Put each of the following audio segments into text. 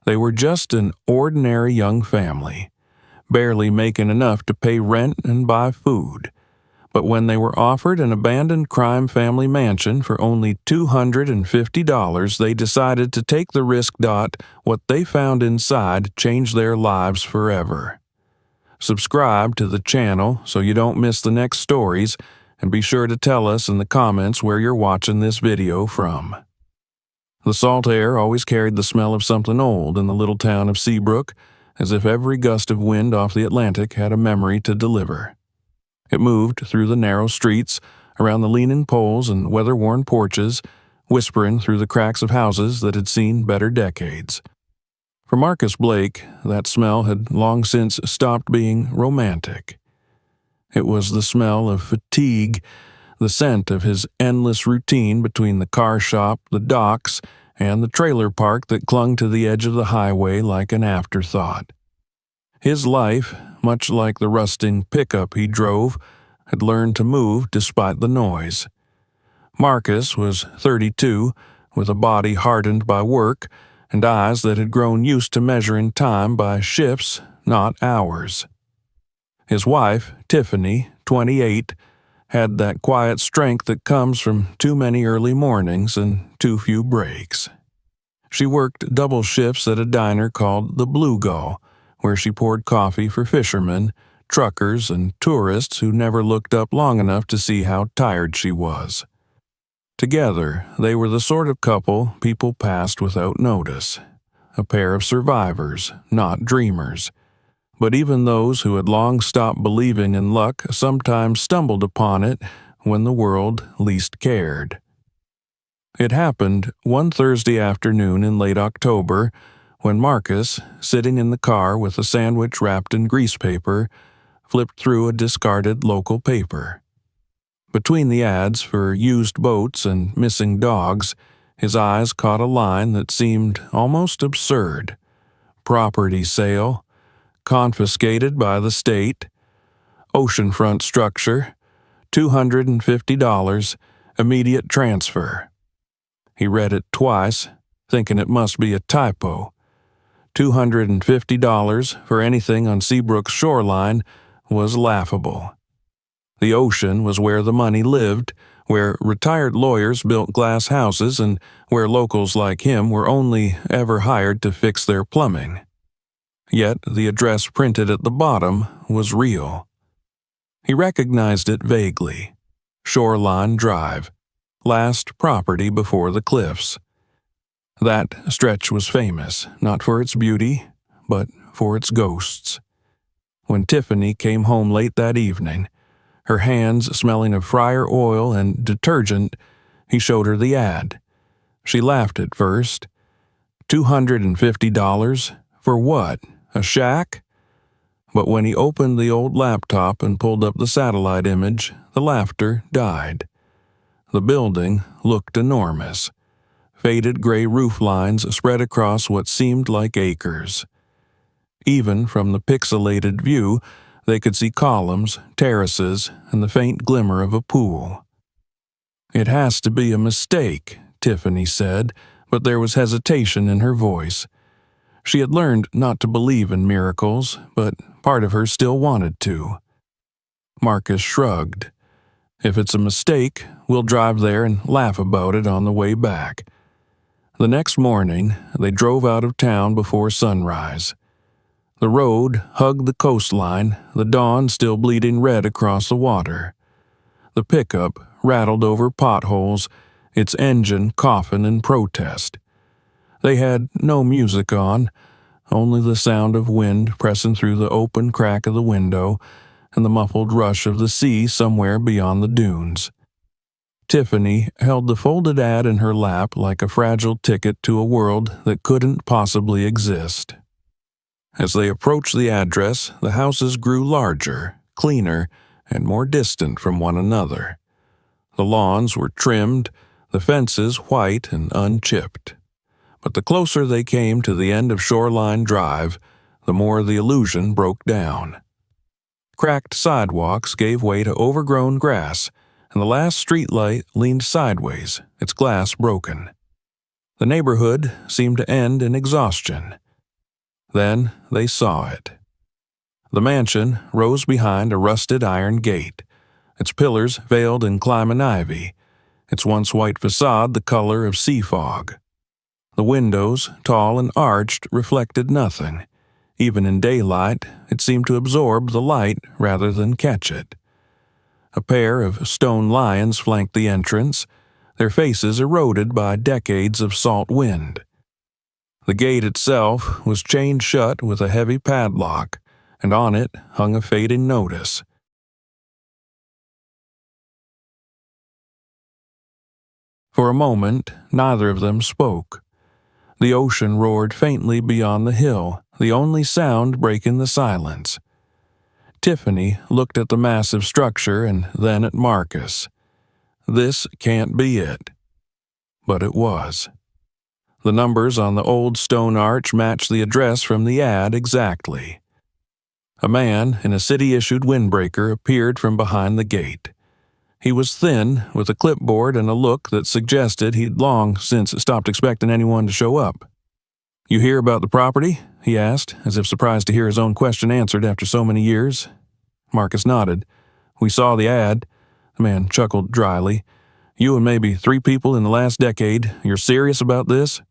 They were just an ordinary young family, barely making enough to pay rent and buy food. But when they were offered an abandoned crime family mansion for only $250, they decided to take the risk. What they found inside changed their lives forever. Subscribe to the channel so you don't miss the next stories, and be sure to tell us in the comments where you're watching this video from. The salt air always carried the smell of something old in the little town of Seabrook, as if every gust of wind off the Atlantic had a memory to deliver. It moved through the narrow streets, around the leaning poles and weather-worn porches, whispering through the cracks of houses that had seen better decades. For Marcus Blake, that smell had long since stopped being romantic. It was the smell of fatigue, the scent of his endless routine between the car shop, the docks, and the trailer park that clung to the edge of the highway like an afterthought. His life, much like the rusting pickup he drove, had learned to move despite the noise. Marcus was 32, with a body hardened by work and eyes that had grown used to measuring time by shifts, not hours. His wife, Tiffany, 28, had that quiet strength that comes from too many early mornings and too few breaks. She worked double shifts at a diner called the Blue Gull, where she poured coffee for fishermen, truckers, and tourists who never looked up long enough to see how tired she was. Together, they were the sort of couple people passed without notice, a pair of survivors, not dreamers. But even those who had long stopped believing in luck sometimes stumbled upon it when the world least cared. It happened one Thursday afternoon in late October, when Marcus, sitting in the car with a sandwich wrapped in grease paper, flipped through a discarded local paper. Between the ads for used boats and missing dogs, his eyes caught a line that seemed almost absurd. Property sale, confiscated by the state, oceanfront structure, $250, immediate transfer. He read it twice, thinking it must be a typo. $250 for anything on Seabrook's shoreline was laughable. The ocean was where the money lived, where retired lawyers built glass houses, and where locals like him were only ever hired to fix their plumbing. Yet the address printed at the bottom was real. He recognized it vaguely. Shoreline Drive, last property before the cliffs. That stretch was famous, not for its beauty, but for its ghosts. When Tiffany came home late that evening, her hands smelling of fryer oil and detergent, he showed her the ad. She laughed at first. $250? For what? A shack? But when he opened the old laptop and pulled up the satellite image, the laughter died. The building looked enormous. Faded gray roof lines spread across what seemed like acres. Even from the pixelated view, they could see columns, terraces, and the faint glimmer of a pool. "It has to be a mistake," Tiffany said, but there was hesitation in her voice. She had learned not to believe in miracles, but part of her still wanted to. Marcus shrugged. "If it's a mistake, we'll drive there and laugh about it on the way back." The next morning, they drove out of town before sunrise. The road hugged the coastline, the dawn still bleeding red across the water. The pickup rattled over potholes, its engine coughing in protest. They had no music on, only the sound of wind pressing through the open crack of the window and the muffled rush of the sea somewhere beyond the dunes. Tiffany held the folded ad in her lap like a fragile ticket to a world that couldn't possibly exist. As they approached the address, the houses grew larger, cleaner, and more distant from one another. The lawns were trimmed, the fences white and unchipped. But the closer they came to the end of Shoreline Drive, the more the illusion broke down. Cracked sidewalks gave way to overgrown grass, and the last streetlight leaned sideways, its glass broken. The neighborhood seemed to end in exhaustion, Then they saw it. The mansion rose behind a rusted iron gate, its pillars veiled in climbing ivy, its once white facade the color of sea fog. The windows, tall and arched, reflected nothing. Even in daylight, it seemed to absorb the light rather than catch it. A pair of stone lions flanked the entrance, their faces eroded by decades of salt wind. The gate itself was chained shut with a heavy padlock, and on it hung a fading notice. For a moment, neither of them spoke. The ocean roared faintly beyond the hill, the only sound breaking the silence. Tiffany looked at the massive structure and then at Marcus. This can't be it. But it was. The numbers on the old stone arch matched the address from the ad exactly. A man in a city-issued windbreaker appeared from behind the gate. He was thin, with a clipboard and a look that suggested he'd long since stopped expecting anyone to show up. "You hear about the property?" he asked, as if surprised to hear his own question answered after so many years. Marcus nodded. "We saw the ad." The man chuckled dryly. "You and maybe 3 people in the last decade. You're serious about this?"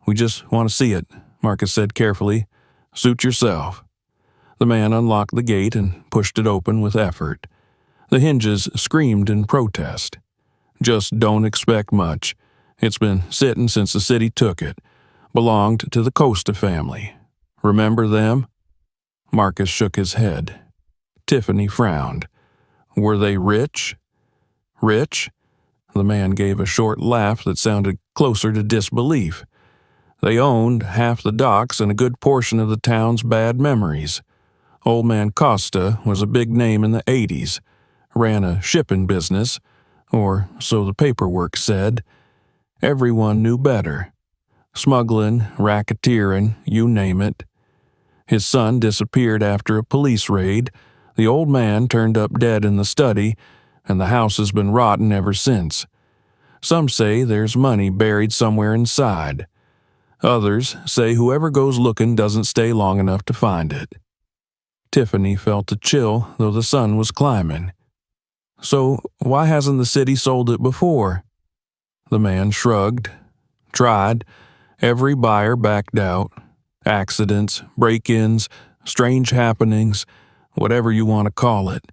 "We just want to see it," Marcus said carefully. "Suit yourself." The man unlocked the gate and pushed it open with effort. The hinges screamed in protest. "Just don't expect much. It's been sitting since the city took it. Belonged to the Costa family. Remember them?" Marcus shook his head. Tiffany frowned. "Were they rich?" "Rich?" The man gave a short laugh that sounded closer to disbelief. "They owned half the docks and a good portion of the town's bad memories. Old man Costa was a big name in the 80s. Ran a shipping business, or so the paperwork said. Everyone knew better. Smuggling, racketeering, you name it. His son disappeared after a police raid. The old man turned up dead in the study, and the house has been rotten ever since. Some say there's money buried somewhere inside. Others say whoever goes looking doesn't stay long enough to find it." Tiffany felt a chill, though the sun was climbing. "So why hasn't the city sold it before?" The man shrugged. "Tried. Every buyer backed out. Accidents, break-ins, strange happenings, whatever you want to call it.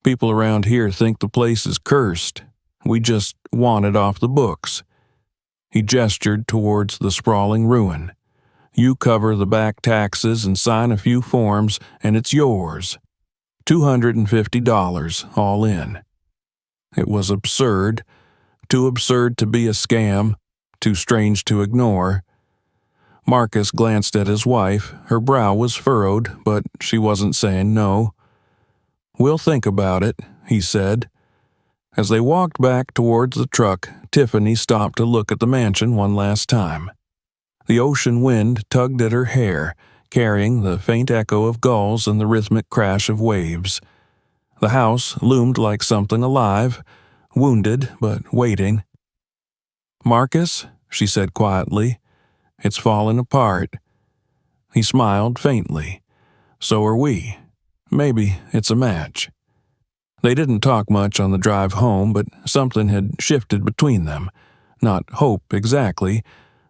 People around here think the place is cursed. We just want it off the books." He gestured towards the sprawling ruin. "You cover the back taxes and sign a few forms, and it's yours. $250 all in." It was absurd. Too absurd to be a scam, too strange to ignore. Marcus glanced at his wife. Her brow was furrowed, but she wasn't saying no. "We'll think about it," he said. As they walked back towards the truck, Tiffany stopped to look at the mansion one last time. The ocean wind tugged at her hair, carrying the faint echo of gulls and the rhythmic crash of waves. The house loomed like something alive, wounded but waiting. "Marcus," she said quietly, "it's falling apart." He smiled faintly. "So are we. Maybe it's a match." They didn't talk much on the drive home, but something had shifted between them. Not hope exactly,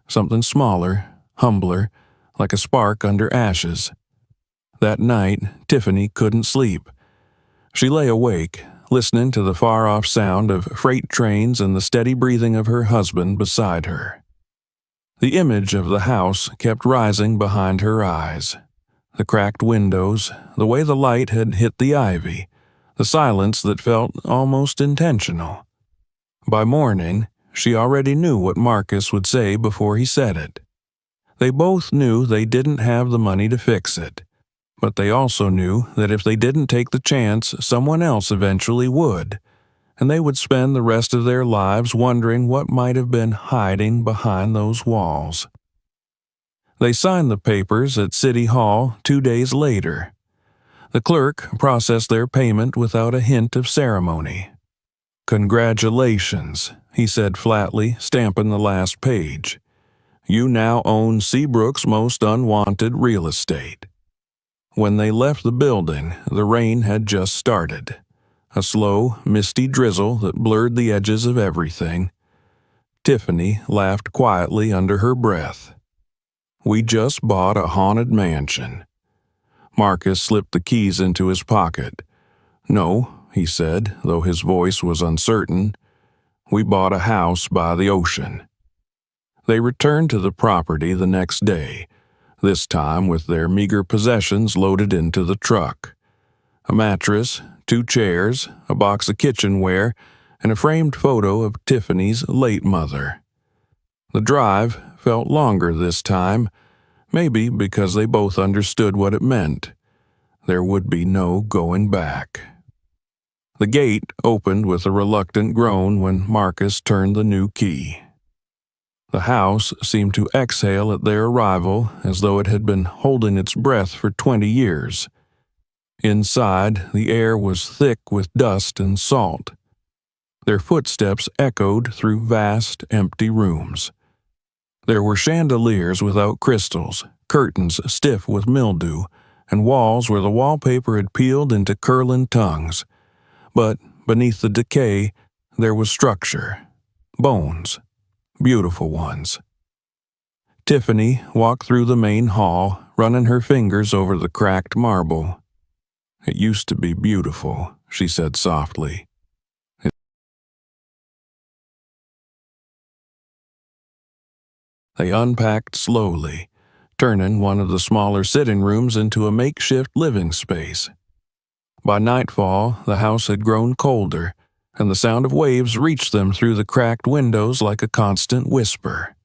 something smaller, humbler, like a spark under ashes. That night, Tiffany couldn't sleep. She lay awake, listening to the far-off sound of freight trains and the steady breathing of her husband beside her. The image of the house kept rising behind her eyes. The cracked windows, the way the light had hit the ivy, the silence that felt almost intentional. By morning, she already knew what Marcus would say before he said it. They both knew they didn't have the money to fix it, but they also knew that if they didn't take the chance, someone else eventually would, and they would spend the rest of their lives wondering what might have been hiding behind those walls. They signed the papers at City Hall 2 days later. The clerk processed their payment without a hint of ceremony. "Congratulations," he said flatly, stamping the last page. You now own Seabrook's most unwanted real estate." When they left the building, the rain had just started. A slow, misty drizzle that blurred the edges of everything. Tiffany laughed quietly under her breath. "We just bought a haunted mansion." Marcus slipped the keys into his pocket. "No," he said, though his voice was uncertain. "We bought a house by the ocean." They returned to the property the next day, this time with their meager possessions loaded into the truck. A mattress, 2 chairs, a box of kitchenware, and a framed photo of Tiffany's late mother. The drive felt longer this time, maybe because they both understood what it meant. There would be no going back. The gate opened with a reluctant groan when Marcus turned the new key. The house seemed to exhale at their arrival as though it had been holding its breath for 20 years. Inside, the air was thick with dust and salt. Their footsteps echoed through vast, empty rooms. There were chandeliers without crystals, curtains stiff with mildew, and walls where the wallpaper had peeled into curling tongues. But beneath the decay, there was structure, bones, beautiful ones. Tiffany walked through the main hall, running her fingers over the cracked marble. "It used to be beautiful," she said softly. They unpacked slowly, turning one of the smaller sitting rooms into a makeshift living space. By nightfall, the house had grown colder, and the sound of waves reached them through the cracked windows like a constant whisper.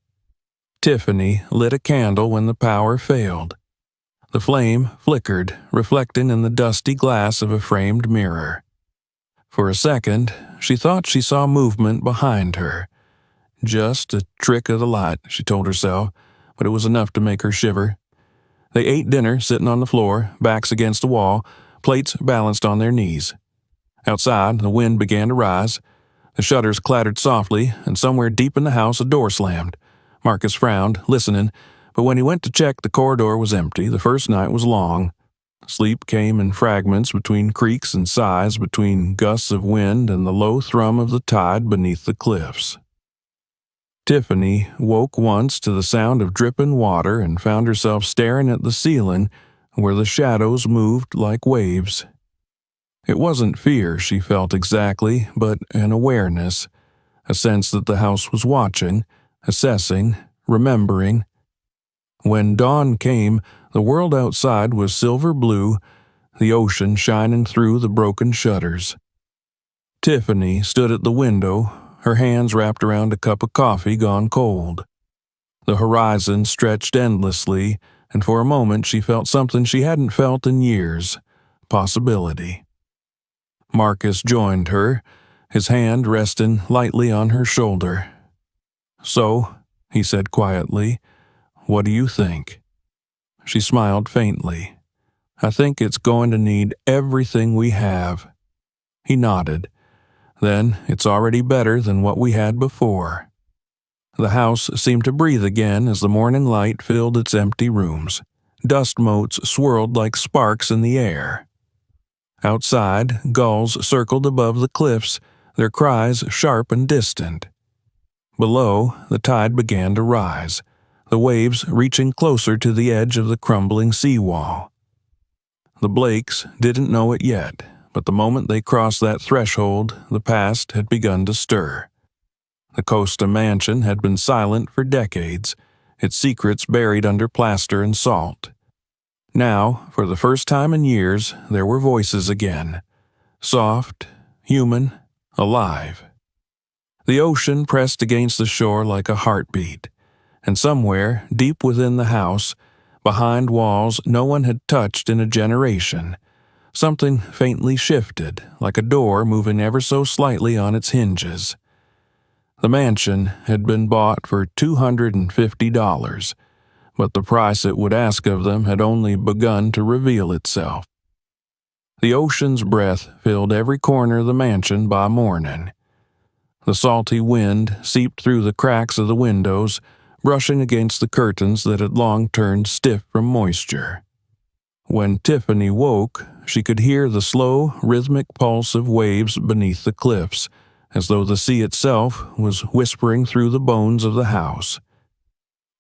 Tiffany lit a candle when the power failed. The flame flickered, reflecting in the dusty glass of a framed mirror. For a second, she thought she saw movement behind her. Just a trick of the light, she told herself, but it was enough to make her shiver. They ate dinner sitting on the floor, backs against the wall, plates balanced on their knees. Outside, the wind began to rise. The shutters clattered softly, and somewhere deep in the house a door slammed. Marcus frowned, listening, but when he went to check, the corridor was empty. The first night was long. Sleep came in fragments between creaks and sighs, between gusts of wind and the low thrum of the tide beneath the cliffs. Tiffany woke once to the sound of dripping water and found herself staring at the ceiling where the shadows moved like waves. It wasn't fear she felt exactly, but an awareness, a sense that the house was watching, assessing, remembering. When dawn came, the world outside was silver blue, the ocean shining through the broken shutters. Tiffany stood at the window, her hands wrapped around a cup of coffee gone cold. The horizon stretched endlessly, and for a moment she felt something she hadn't felt in years, possibility. Marcus joined her, his hand resting lightly on her shoulder. "So," he said quietly, "what do you think?" She smiled faintly. "I think it's going to need everything we have." He nodded. "Then it's already better than what we had before." The house seemed to breathe again as the morning light filled its empty rooms. Dust motes swirled like sparks in the air. Outside, gulls circled above the cliffs, their cries sharp and distant. Below, the tide began to rise, the waves reaching closer to the edge of the crumbling seawall. The Blakes didn't know it yet, but the moment they crossed that threshold, the past had begun to stir. The Costa mansion had been silent for decades, its secrets buried under plaster and salt. Now, for the first time in years, there were voices again. Soft, human, alive. The ocean pressed against the shore like a heartbeat, and somewhere, deep within the house, behind walls no one had touched in a generation, something faintly shifted, like a door moving ever so slightly on its hinges. The mansion had been bought for $250, but the price it would ask of them had only begun to reveal itself. The ocean's breath filled every corner of the mansion by morning. The salty wind seeped through the cracks of the windows, brushing against the curtains that had long turned stiff from moisture. When Tiffany woke, she could hear the slow, rhythmic pulse of waves beneath the cliffs, as though the sea itself was whispering through the bones of the house.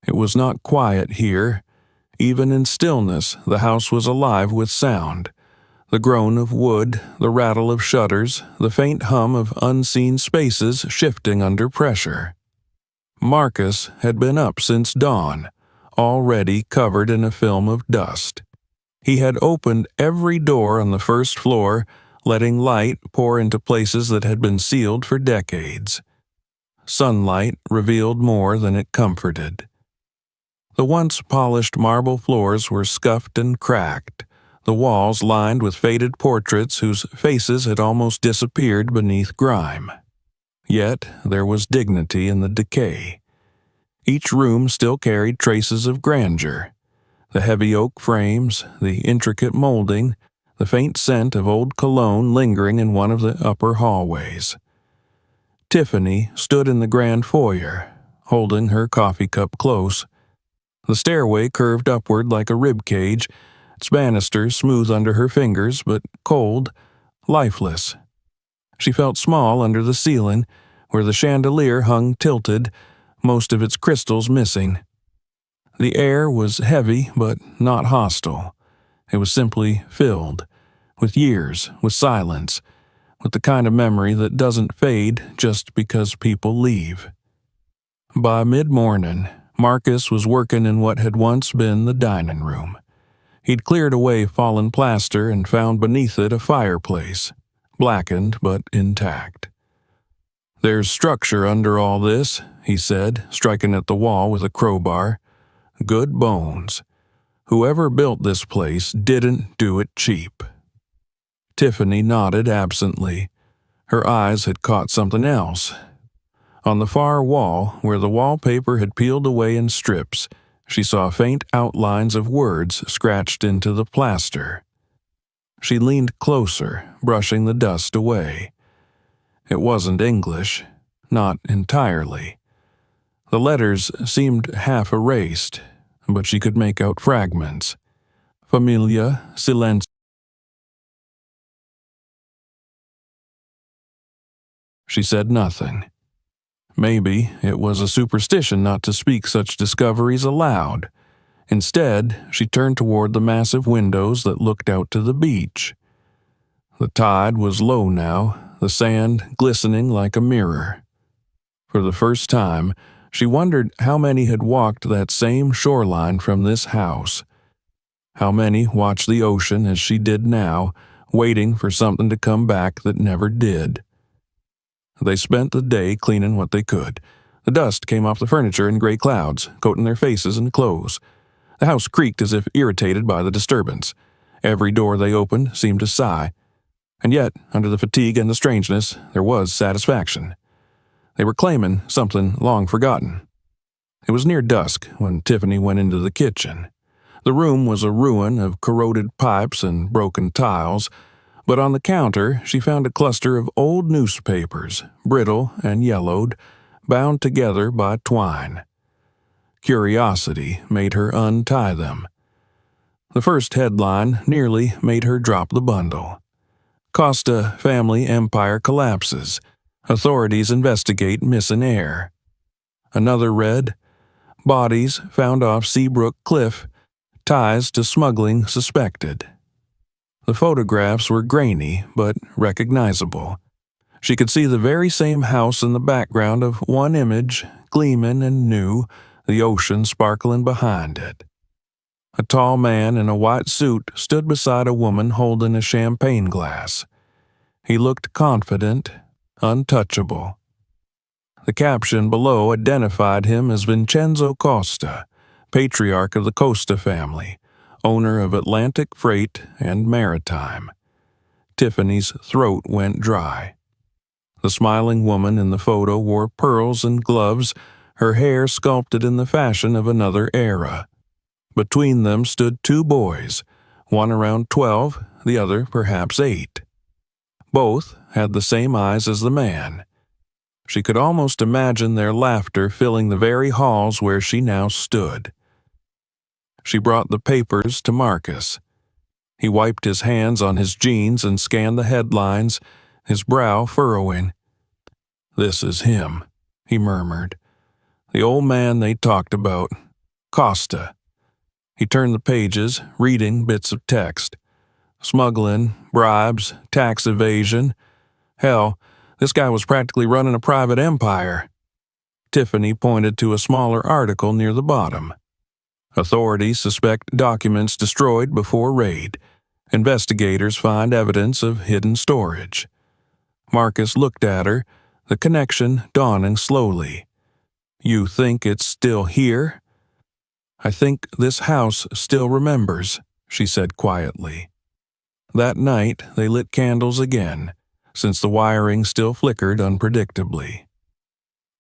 It was not quiet here. Even in stillness, the house was alive with sound. The groan of wood, the rattle of shutters, the faint hum of unseen spaces shifting under pressure. Marcus had been up since dawn, already covered in a film of dust. He had opened every door on the first floor, letting light pour into places that had been sealed for decades. Sunlight revealed more than it comforted. The once polished marble floors were scuffed and cracked, the walls lined with faded portraits whose faces had almost disappeared beneath grime. Yet there was dignity in the decay. Each room still carried traces of grandeur. The heavy oak frames, the intricate molding, the faint scent of old cologne lingering in one of the upper hallways. Tiffany stood in the grand foyer, holding her coffee cup close. The stairway curved upward like a rib cage, its banisters smooth under her fingers, but cold, lifeless. She felt small under the ceiling, where the chandelier hung tilted, most of its crystals missing. The air was heavy, but not hostile. It was simply filled, with years, with silence, with the kind of memory that doesn't fade just because people leave. By mid-morning, Marcus was working in what had once been the dining room. He'd cleared away fallen plaster and found beneath it a fireplace, blackened but intact. "There's structure under all this," he said, striking at the wall with a crowbar. "Good bones. Whoever built this place didn't do it cheap." Tiffany nodded absently. Her eyes had caught something else. On the far wall, where the wallpaper had peeled away in strips, she saw faint outlines of words scratched into the plaster. She leaned closer, brushing the dust away. It wasn't English, not entirely. The letters seemed half erased, but she could make out fragments. Familia, silence. She said nothing. Maybe it was a superstition not to speak such discoveries aloud. Instead, she turned toward the massive windows that looked out to the beach. The tide was low now, the sand glistening like a mirror. For the first time, she wondered how many had walked that same shoreline from this house. How many watched the ocean as she did now, waiting for something to come back that never did. They spent the day cleaning what they could. The dust came off the furniture in gray clouds, coating their faces and clothes. The house creaked as if irritated by the disturbance. Every door they opened seemed to sigh. And yet, under the fatigue and the strangeness, there was satisfaction. They were claiming something long forgotten. It was near dusk when Tiffany went into the kitchen. The room was a ruin of corroded pipes and broken tiles, but on the counter she found a cluster of old newspapers, brittle and yellowed, bound together by twine. Curiosity made her untie them. The first headline nearly made her drop the bundle. Costa family empire collapses. Authorities investigate missing heir. Another read, bodies found off Seabrook Cliff, ties to smuggling suspected. The photographs were grainy but recognizable. She could see the very same house in the background of one image, gleaming and new, the ocean sparkling behind it. A tall man in a white suit stood beside a woman holding a champagne glass. He looked confident, untouchable. The caption below identified him as Vincenzo Costa, patriarch of the Costa family, owner of Atlantic Freight and Maritime. Tiffany's throat went dry. The smiling woman in the photo wore pearls and gloves, her hair sculpted in the fashion of another era. Between them stood two boys, one around 12, the other perhaps 8. Both had the same eyes as the man. She could almost imagine their laughter filling the very halls where she now stood. She brought the papers to Marcus. He wiped his hands on his jeans and scanned the headlines, his brow furrowing. "This is him," he murmured. "The old man they talked about. Costa." He turned the pages, reading bits of text. Smuggling, bribes, tax evasion. Hell, this guy was practically running a private empire. Tiffany pointed to a smaller article near the bottom. Authorities suspect documents destroyed before raid. Investigators find evidence of hidden storage. Marcus looked at her, the connection dawning slowly. "You think it's still here?" "I think this house still remembers," she said quietly. That night they lit candles again, since the wiring still flickered unpredictably.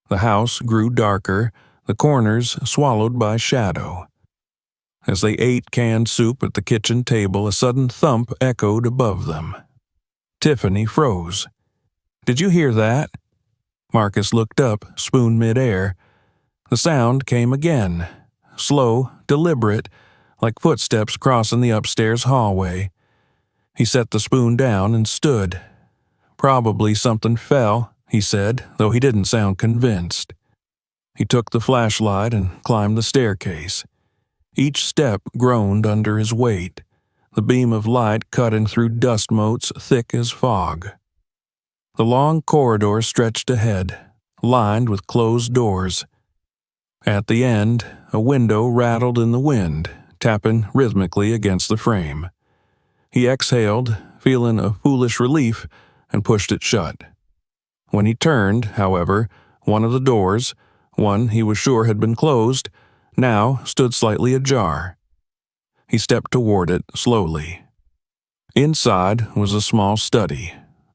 The house grew darker, the corners swallowed by shadow. As they ate canned soup at the kitchen table, a sudden thump echoed above them. Tiffany froze. "Did you hear that?" Marcus looked up, spoon midair. The sound came again, slow, deliberate, like footsteps crossing the upstairs hallway. He set the spoon down and stood. "Probably something fell," he said, though he didn't sound convinced. He took the flashlight and climbed the staircase. Each step groaned under his weight, the beam of light cutting through dust motes thick as fog. The long corridor stretched ahead, lined with closed doors. At the end, a window rattled in the wind, tapping rhythmically against the frame. He exhaled, feeling a foolish relief, and pushed it shut. When he turned, however, one of the doors, one he was sure had been closed, now stood slightly ajar. He stepped toward it slowly. Inside was a small study,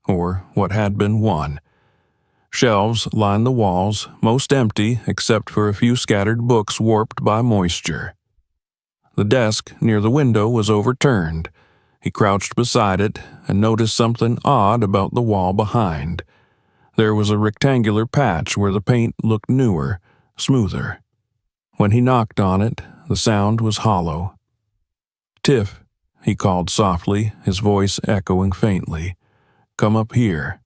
or what had been one. Shelves lined the walls, most empty except for a few scattered books warped by moisture. The desk near the window was overturned. He crouched beside it and noticed something odd about the wall behind. There was a rectangular patch where the paint looked newer, smoother. When he knocked on it, the sound was hollow. "Tiff," he called softly, his voice echoing faintly. "Come up here."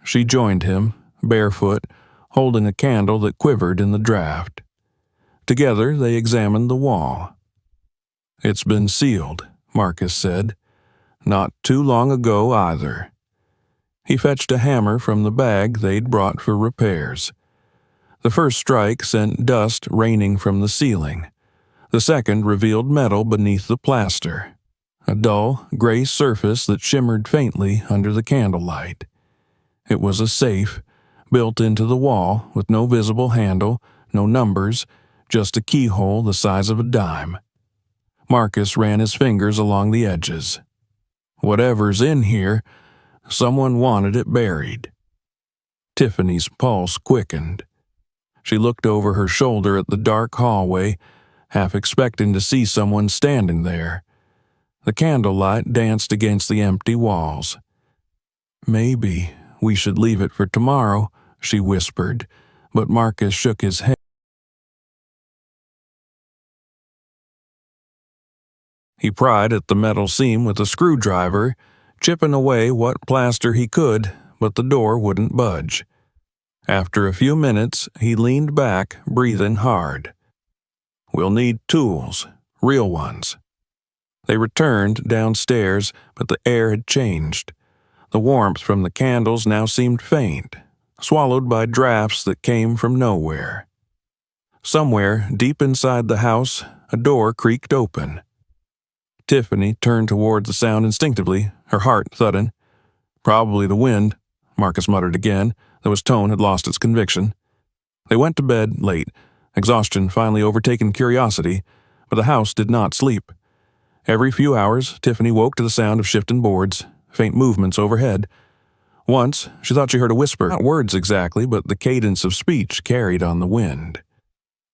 She joined him, barefoot, holding a candle that quivered in the draft. Together they examined the wall. "It's been sealed," Marcus said. "Not too long ago either." He fetched a hammer from the bag they'd brought for repairs. The first strike sent dust raining from the ceiling. The second revealed metal beneath the plaster, a dull, gray surface that shimmered faintly under the candlelight. It was a safe, built into the wall with no visible handle, no numbers, just a keyhole the size of a dime. Marcus ran his fingers along the edges. "Whatever's in here, someone wanted it buried." Tiffany's pulse quickened. She looked over her shoulder at the dark hallway, half expecting to see someone standing there. The candlelight danced against the empty walls. "Maybe we should leave it for tomorrow," she whispered, but Marcus shook his head. He pried at the metal seam with a screwdriver, chipping away what plaster he could, but the door wouldn't budge. After a few minutes, he leaned back, breathing hard. "We'll need tools, real ones." They returned downstairs, but the air had changed. The warmth from the candles now seemed faint, swallowed by drafts that came from nowhere. Somewhere, deep inside the house, a door creaked open. Tiffany turned toward the sound instinctively, her heart thudding. "Probably the wind," Marcus muttered again, though his tone had lost its conviction. They went to bed late, exhaustion finally overtaking curiosity, but the house did not sleep. Every few hours, Tiffany woke to the sound of shifting boards, faint movements overhead. Once, she thought she heard a whisper, not words exactly, but the cadence of speech carried on the wind.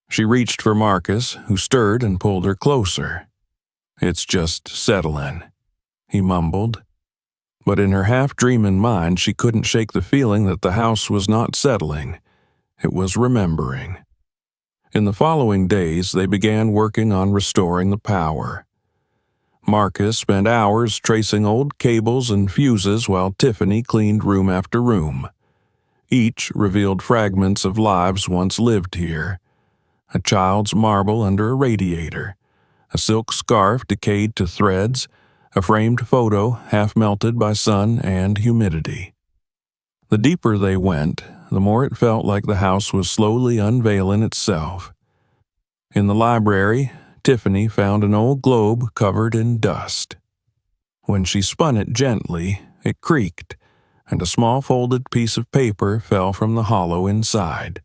She reached for Marcus, who stirred and pulled her closer. "It's just settling," he mumbled. But in her half-dreaming mind, she couldn't shake the feeling that the house was not settling. It was remembering. In the following days, they began working on restoring the power. Marcus spent hours tracing old cables and fuses while Tiffany cleaned room after room. Each revealed fragments of lives once lived here. A child's marble under a radiator, a silk scarf decayed to threads, a framed photo half melted by sun and humidity. The deeper they went, the more it felt like the house was slowly unveiling itself. In the library, Tiffany found an old globe covered in dust. When she spun it gently, it creaked, and a small folded piece of paper fell from the hollow inside.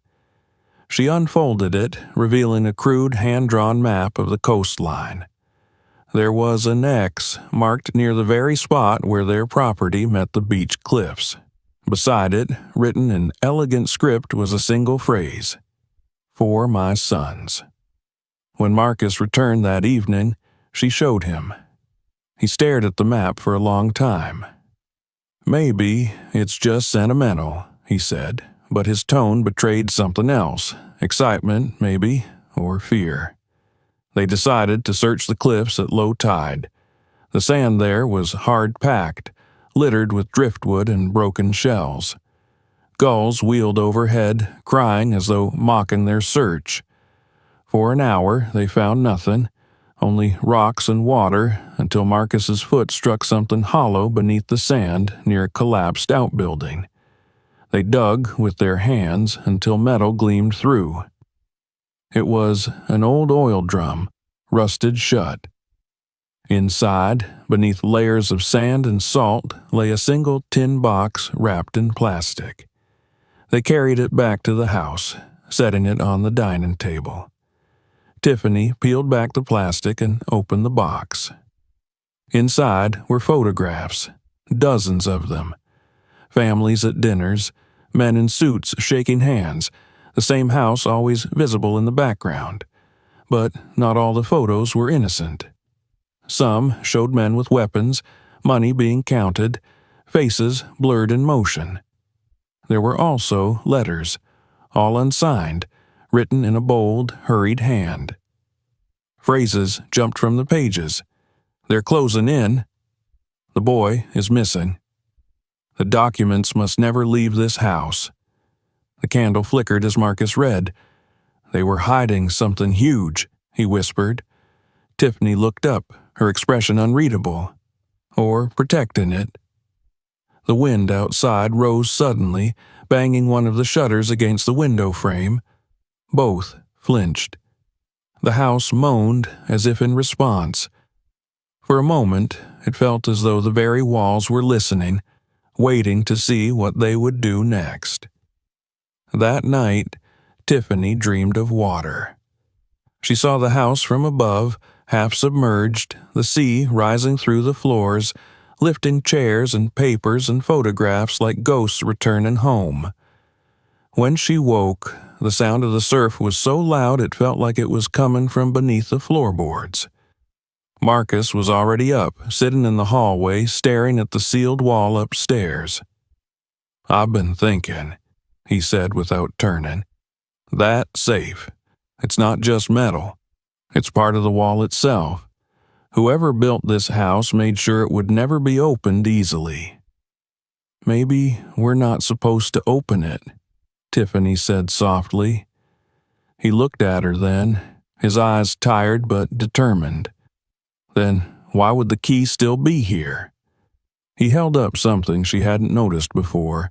She unfolded it, revealing a crude hand-drawn map of the coastline. There was an X marked near the very spot where their property met the beach cliffs. Beside it, written in elegant script, was a single phrase: "For my sons." When Marcus returned that evening, she showed him. He stared at the map for a long time. "Maybe it's just sentimental," he said, but his tone betrayed something else: excitement, maybe, or fear. They decided to search the cliffs at low tide. The sand there was hard-packed, littered with driftwood and broken shells. Gulls wheeled overhead, crying as though mocking their search. For an hour they found nothing, only rocks and water, until Marcus's foot struck something hollow beneath the sand near a collapsed outbuilding. They dug with their hands until metal gleamed through. It was an old oil drum, rusted shut. Inside, beneath layers of sand and salt, lay a single tin box wrapped in plastic. They carried it back to the house, setting it on the dining table. Tiffany peeled back the plastic and opened the box. Inside were photographs, dozens of them. Families at dinners, men in suits shaking hands, the same house always visible in the background. But not all the photos were innocent. Some showed men with weapons, money being counted, faces blurred in motion. There were also letters, all unsigned, written in a bold, hurried hand. Phrases jumped from the pages. "They're closing in." "The boy is missing." "The documents must never leave this house." The candle flickered as Marcus read. "They were hiding something huge," he whispered. Tiffany looked up, her expression unreadable. "Or protecting it." The wind outside rose suddenly, banging one of the shutters against the window frame. Both flinched. The house moaned as if in response. For a moment, it felt as though the very walls were listening, waiting to see what they would do next. That night, Tiffany dreamed of water. She saw the house from above, half submerged, the sea rising through the floors, lifting chairs and papers and photographs like ghosts returning home. When she woke, the sound of the surf was so loud it felt like it was coming from beneath the floorboards. Marcus was already up, sitting in the hallway, staring at the sealed wall upstairs. "I've been thinking," he said without turning. "That safe. It's not just metal. It's part of the wall itself. Whoever built this house made sure it would never be opened easily." "Maybe we're not supposed to open it," Tiffany said softly. He looked at her then, his eyes tired but determined. Then why would the key still be here? He held up something she hadn't noticed before,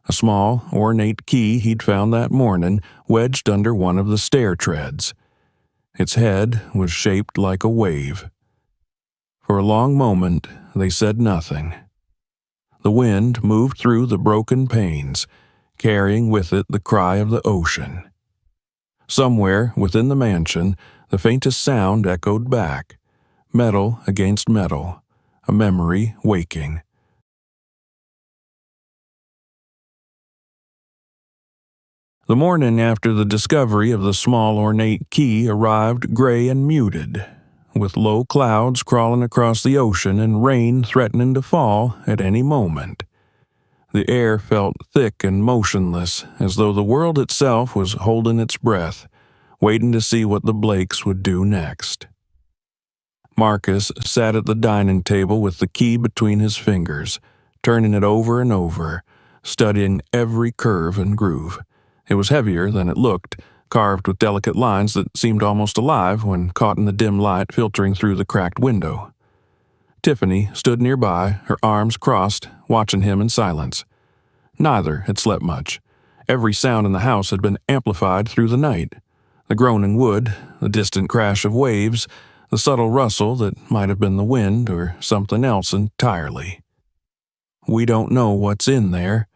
a small, ornate key he'd found that morning wedged under one of the stair treads. Its head was shaped like a wave. For a long moment, they said nothing. The wind moved through the broken panes, carrying with it the cry of the ocean. Somewhere within the mansion, the faintest sound echoed back, metal against metal, a memory waking. The morning after the discovery of the small ornate key arrived gray and muted. with low clouds crawling across the ocean and rain threatening to fall at any moment. The air felt thick and motionless, as though the world itself was holding its breath, waiting to see what the Blakes would do next. Marcus sat at the dining table with the key between his fingers, turning it over and over, studying every curve and groove. It was heavier than it looked, carved with delicate lines that seemed almost alive when caught in the dim light filtering through the cracked window. Tiffany stood nearby, her arms crossed, watching him in silence. Neither had slept much. Every sound in the house had been amplified through the night. The groaning wood, the distant crash of waves, the subtle rustle that might have been the wind or something else entirely. "We don't know what's in there,"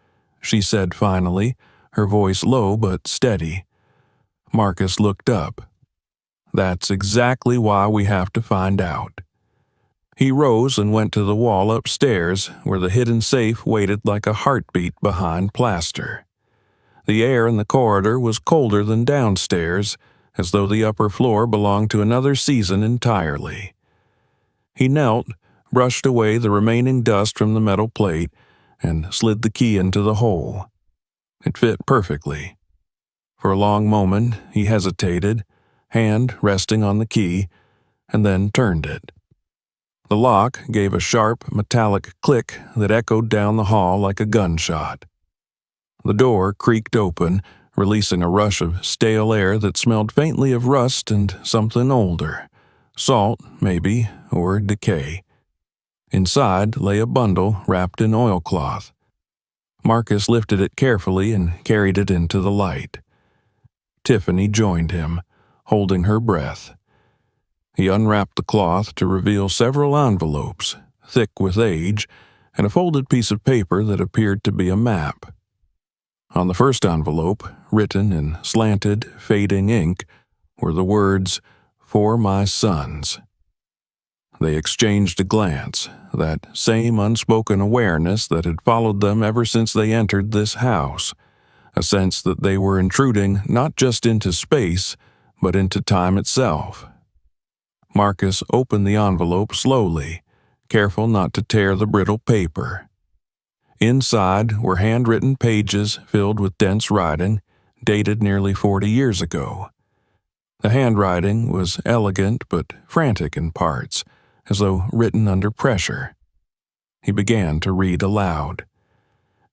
she said finally, her voice low but steady. Marcus looked up. "That's exactly why we have to find out." He rose and went to the wall upstairs, where the hidden safe waited like a heartbeat behind plaster. The air in the corridor was colder than downstairs, as though the upper floor belonged to another season entirely. He knelt, brushed away the remaining dust from the metal plate, and slid the key into the hole. It fit perfectly. For a long moment he hesitated, hand resting on the key, and then turned it. The lock gave a sharp, metallic click that echoed down the hall like a gunshot. The door creaked open, releasing a rush of stale air that smelled faintly of rust and something older. Salt, maybe, or decay. Inside lay a bundle wrapped in oilcloth. Marcus lifted it carefully and carried it into the light. Tiffany joined him, holding her breath. He unwrapped the cloth to reveal several envelopes, thick with age, and a folded piece of paper that appeared to be a map. On the first envelope, written in slanted, fading ink, were the words, "For my sons." They exchanged a glance, that same unspoken awareness that had followed them ever since they entered this house, a sense that they were intruding not just into space, but into time itself. Marcus opened the envelope slowly, careful not to tear the brittle paper. Inside were handwritten pages filled with dense writing, dated nearly 40 years ago. The handwriting was elegant but frantic in parts, as though written under pressure. He began to read aloud.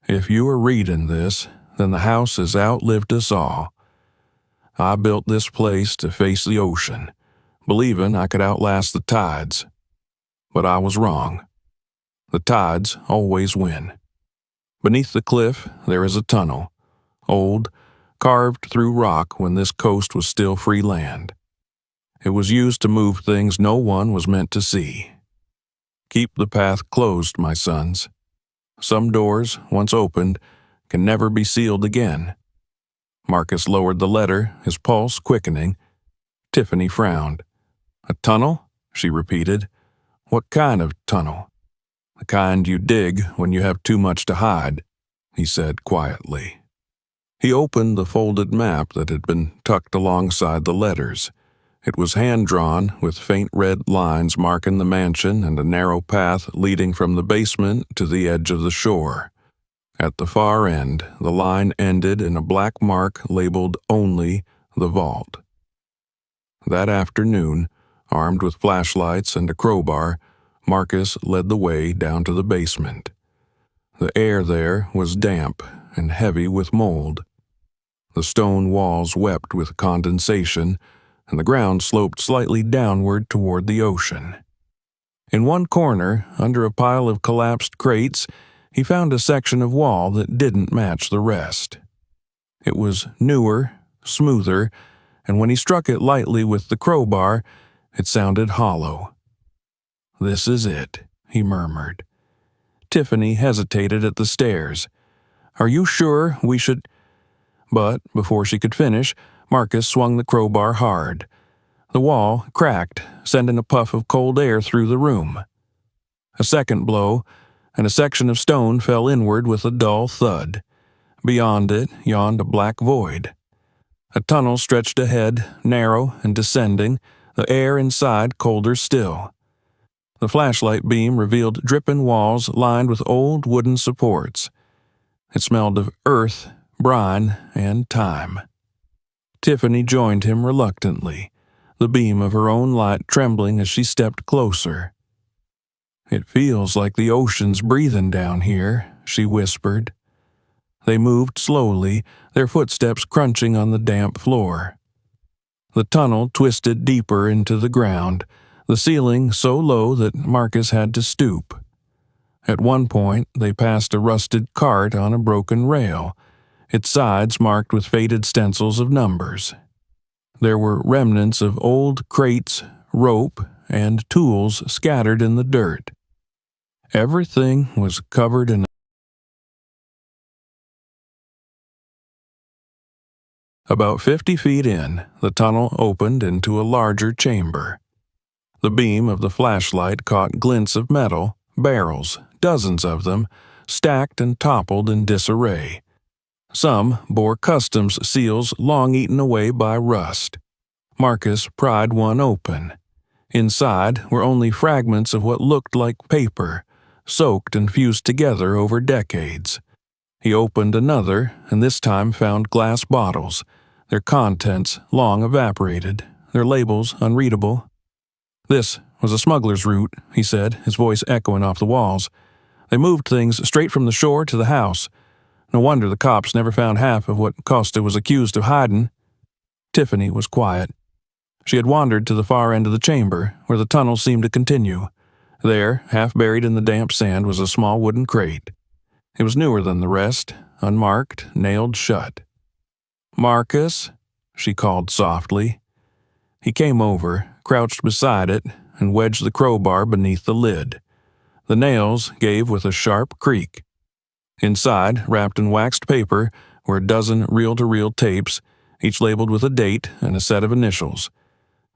"If you are reading this, then the house has outlived us all. I built this place to face the ocean, believing I could outlast the tides. But I was wrong. The tides always win. Beneath the cliff there is a tunnel, old, carved through rock when this coast was still free land. It was used to move things no one was meant to see. Keep the path closed, my sons. Some doors, once opened, can never be sealed again." Marcus lowered the letter, his pulse quickening. Tiffany frowned. "A tunnel?" she repeated. "What kind of tunnel?" "The kind you dig when you have too much to hide," he said quietly. He opened the folded map that had been tucked alongside the letters. It was hand-drawn, with faint red lines marking the mansion and a narrow path leading from the basement to the edge of the shore. At the far end, the line ended in a black mark labeled only the vault. That afternoon, armed with flashlights and a crowbar, Marcus led the way down to the basement. The air there was damp and heavy with mold. The stone walls wept with condensation, and the ground sloped slightly downward toward the ocean. In one corner, under a pile of collapsed crates, he found a section of wall that didn't match the rest. It was newer, smoother, and when he struck it lightly with the crowbar, it sounded hollow. "This is it," he murmured. Tiffany hesitated at the stairs. "Are you sure we should—" But before she could finish, Marcus swung the crowbar hard. The wall cracked, sending a puff of cold air through the room. A second blow, and a section of stone fell inward with a dull thud. Beyond it yawned a black void. A tunnel stretched ahead, narrow and descending, the air inside colder still. The flashlight beam revealed dripping walls lined with old wooden supports. It smelled of earth, brine, and time. Tiffany joined him reluctantly, the beam of her own light trembling as she stepped closer. "It feels like the ocean's breathing down here," she whispered. They moved slowly, their footsteps crunching on the damp floor. The tunnel twisted deeper into the ground, the ceiling so low that Marcus had to stoop. At one point, they passed a rusted cart on a broken rail, its sides marked with faded stencils of numbers. There were remnants of old crates, rope, and tools scattered in the dirt. Everything was covered in About 50 feet in, the tunnel opened into a larger chamber. The beam of the flashlight caught glints of metal, barrels, dozens of them, stacked and toppled in disarray. Some bore customs seals long eaten away by rust. Marcus pried one open. Inside were only fragments of what looked like paper, soaked and fused together over decades. He opened another, and this time found glass bottles, their contents long evaporated, their labels unreadable. "This was a smuggler's route," he said, his voice echoing off the walls. "They moved things straight from the shore to the house. No wonder the cops never found half of what Costa was accused of hiding." Tiffany was quiet. She had wandered to the far end of the chamber, where the tunnel seemed to continue. There, half buried in the damp sand, was a small wooden crate. It was newer than the rest, unmarked, nailed shut. "Marcus," she called softly. He came over, crouched beside it, and wedged the crowbar beneath the lid. The nails gave with a sharp creak. Inside, wrapped in waxed paper, were a dozen reel-to-reel tapes, each labeled with a date and a set of initials.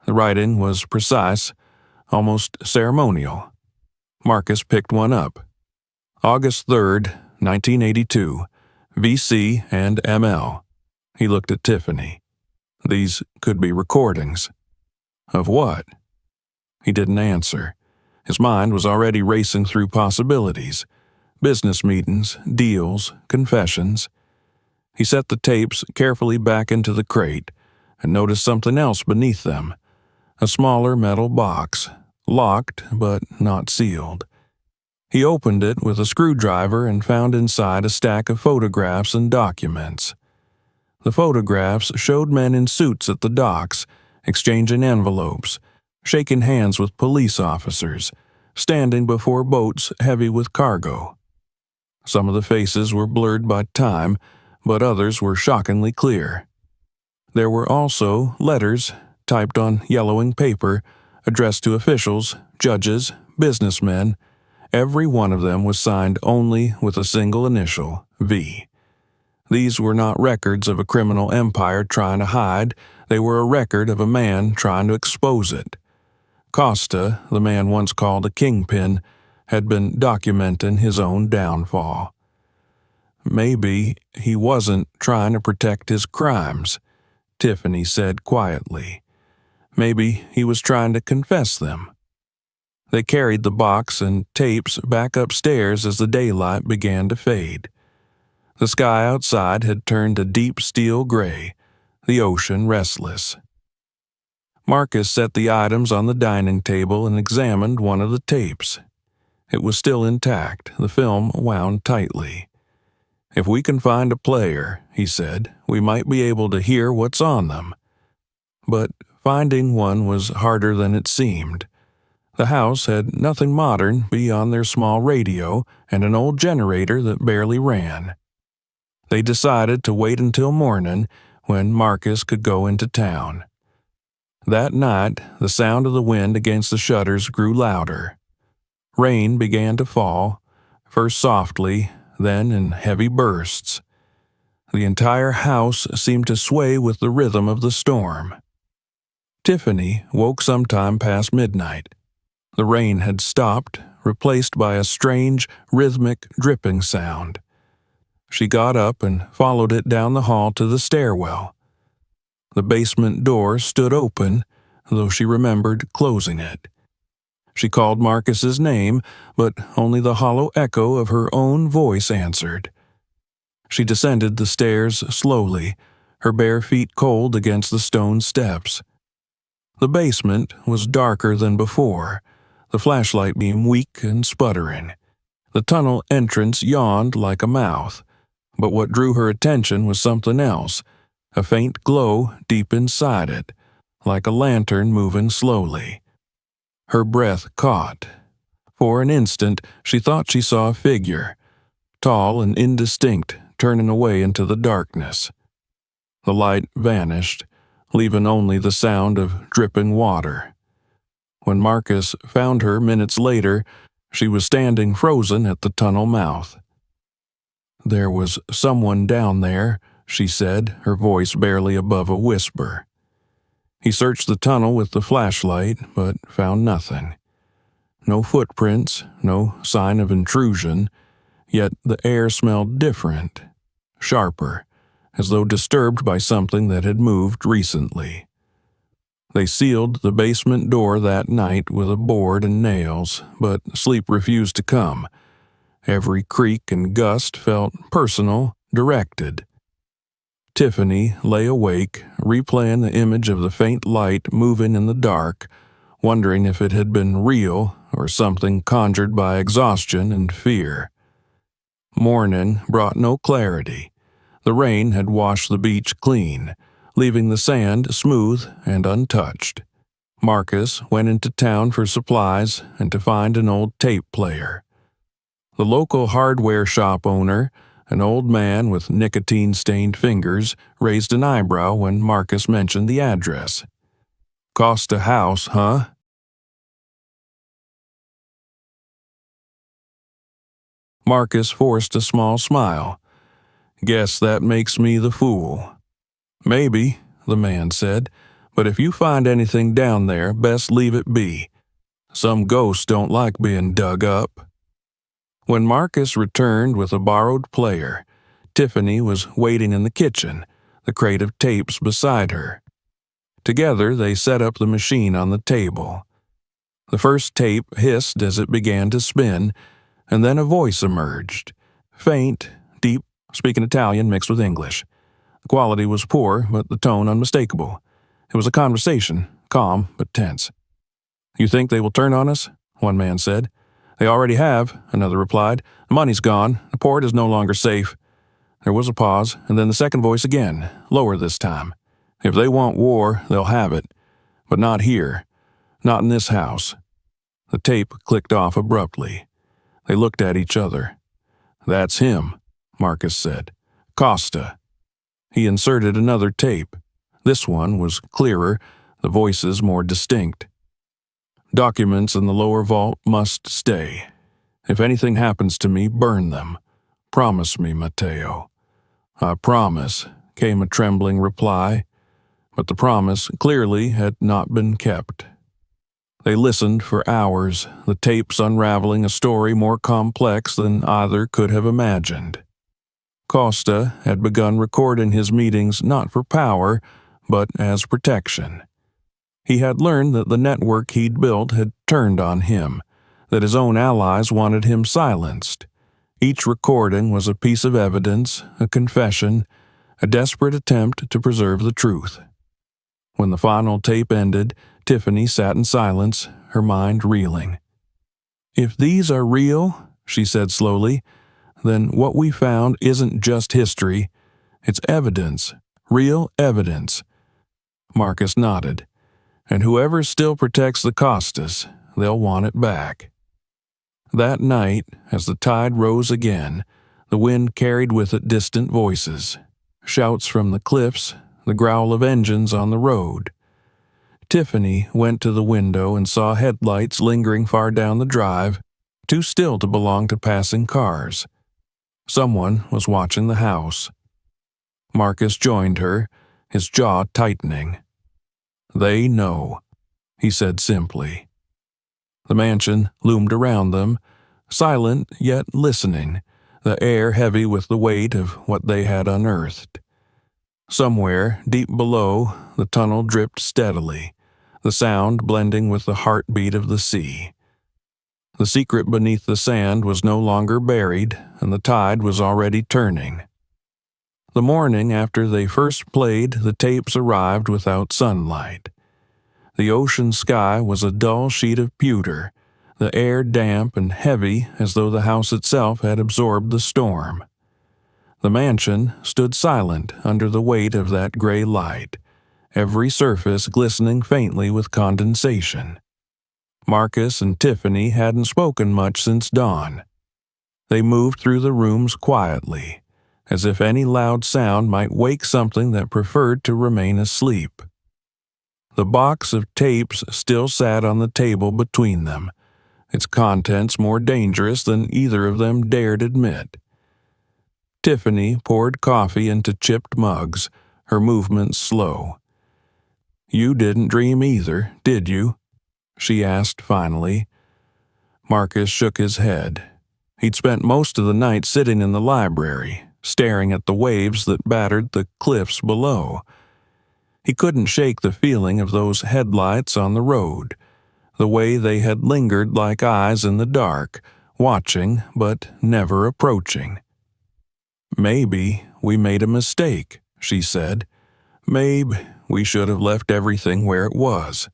The writing was precise, almost ceremonial. Marcus picked one up. August 3rd, 1982, VC and ML. He looked at Tiffany. These could be recordings. Of what? He didn't answer. His mind was already racing through possibilities. Business meetings, deals, confessions. He set the tapes carefully back into the crate and noticed something else beneath them. A smaller metal box, locked but not sealed. He opened it with a screwdriver and found inside a stack of photographs and documents. The photographs showed men in suits at the docks, exchanging envelopes, shaking hands with police officers, standing before boats heavy with cargo. Some of the faces were blurred by time, but others were shockingly clear. There were also letters, typed on yellowing paper, addressed to officials, judges, businessmen. Every one of them was signed only with a single initial, V. These were not records of a criminal empire trying to hide, they were a record of a man trying to expose it. Costa, the man once called a kingpin, had been documenting his own downfall. Maybe he wasn't trying to protect his crimes, Tiffany said quietly. Maybe he was trying to confess them. They carried the box and tapes back upstairs as the daylight began to fade. The sky outside had turned a deep steel gray, the ocean restless. Marcus set the items on the dining table and examined one of the tapes. It was still intact, the film wound tightly. "If we can find a player," he said, "we might be able to hear what's on them." But finding one was harder than it seemed. The house had nothing modern beyond their small radio and an old generator that barely ran. They decided to wait until morning, when Marcus could go into town. That night, the sound of the wind against the shutters grew louder. Rain began to fall, first softly, then in heavy bursts. The entire house seemed to sway with the rhythm of the storm. Tiffany woke sometime past midnight. The rain had stopped, replaced by a strange, rhythmic dripping sound. She got up and followed it down the hall to the stairwell. The basement door stood open, though she remembered closing it. She called Marcus's name, but only the hollow echo of her own voice answered. She descended the stairs slowly, her bare feet cold against the stone steps. The basement was darker than before, the flashlight beam weak and sputtering. The tunnel entrance yawned like a mouth, but what drew her attention was something else, a faint glow deep inside it, like a lantern moving slowly. Her breath caught. For an instant, she thought she saw a figure, tall and indistinct, turning away into the darkness. The light vanished, leaving only the sound of dripping water. When Marcus found her minutes later, she was standing frozen at the tunnel mouth. "There was someone down there," she said, her voice barely above a whisper. He searched the tunnel with the flashlight, but found nothing. No footprints, no sign of intrusion, yet the air smelled different, sharper, as though disturbed by something that had moved recently. They sealed the basement door that night with a board and nails, but sleep refused to come. Every creak and gust felt personal, directed. Tiffany lay awake, replaying the image of the faint light moving in the dark, wondering if it had been real or something conjured by exhaustion and fear. Morning brought no clarity. The rain had washed the beach clean, leaving the sand smooth and untouched. Marcus went into town for supplies and to find an old tape player. The local hardware shop owner, an old man with nicotine-stained fingers, raised an eyebrow when Marcus mentioned the address. "Costa House, huh?" Marcus forced a small smile. "Guess that makes me the fool." "Maybe," the man said, "but if you find anything down there, best leave it be. Some ghosts don't like being dug up." When Marcus returned with a borrowed player, Tiffany was waiting in the kitchen, the crate of tapes beside her. Together they set up the machine on the table. The first tape hissed as it began to spin, and then a voice emerged. Faint, deep, speaking Italian mixed with English. The quality was poor, but the tone unmistakable. It was a conversation, calm but tense. "You think they will turn on us?" one man said. "They already have," another replied. "The money's gone. The port is no longer safe." There was a pause, and then the second voice again, lower this time. "If they want war, they'll have it. But not here. Not in this house." The tape clicked off abruptly. They looked at each other. "That's him," Marcus said. "Costa." He inserted another tape. This one was clearer, the voices more distinct. "Documents in the lower vault must stay. If anything happens to me, burn them. Promise me, Matteo." "I promise," came a trembling reply, but the promise clearly had not been kept. They listened for hours, the tapes unraveling a story more complex than either could have imagined. Costa had begun recording his meetings not for power, but as protection. He had learned that the network he'd built had turned on him, that his own allies wanted him silenced. Each recording was a piece of evidence, a confession, a desperate attempt to preserve the truth. When the final tape ended, Tiffany sat in silence, her mind reeling. "If these are real," she said slowly, "then what we found isn't just history. It's evidence, real evidence." Marcus nodded. "And whoever still protects the Costas, they'll want it back." That night, as the tide rose again, the wind carried with it distant voices, shouts from the cliffs, the growl of engines on the road. Tiffany went to the window and saw headlights lingering far down the drive, too still to belong to passing cars. Someone was watching the house. Marcus joined her, his jaw tightening. "They know," he said simply. The mansion loomed around them, silent yet listening, the air heavy with the weight of what they had unearthed. Somewhere, deep below, the tunnel dripped steadily, the sound blending with the heartbeat of the sea. The secret beneath the sand was no longer buried, and the tide was already turning. The morning after they first played, the tapes arrived without sunlight. The ocean sky was a dull sheet of pewter, the air damp and heavy as though the house itself had absorbed the storm. The mansion stood silent under the weight of that gray light, every surface glistening faintly with condensation. Marcus and Tiffany hadn't spoken much since dawn. They moved through the rooms quietly, as if any loud sound might wake something that preferred to remain asleep. The box of tapes still sat on the table between them, its contents more dangerous than either of them dared admit. Tiffany poured coffee into chipped mugs, her movements slow. "You didn't dream either, did you?" she asked finally. Marcus shook his head. He'd spent most of the night sitting in the library, staring at the waves that battered the cliffs below. He couldn't shake the feeling of those headlights on the road, the way they had lingered like eyes in the dark, watching but never approaching. "Maybe we made a mistake," she said. "Maybe we should have left everything where it was."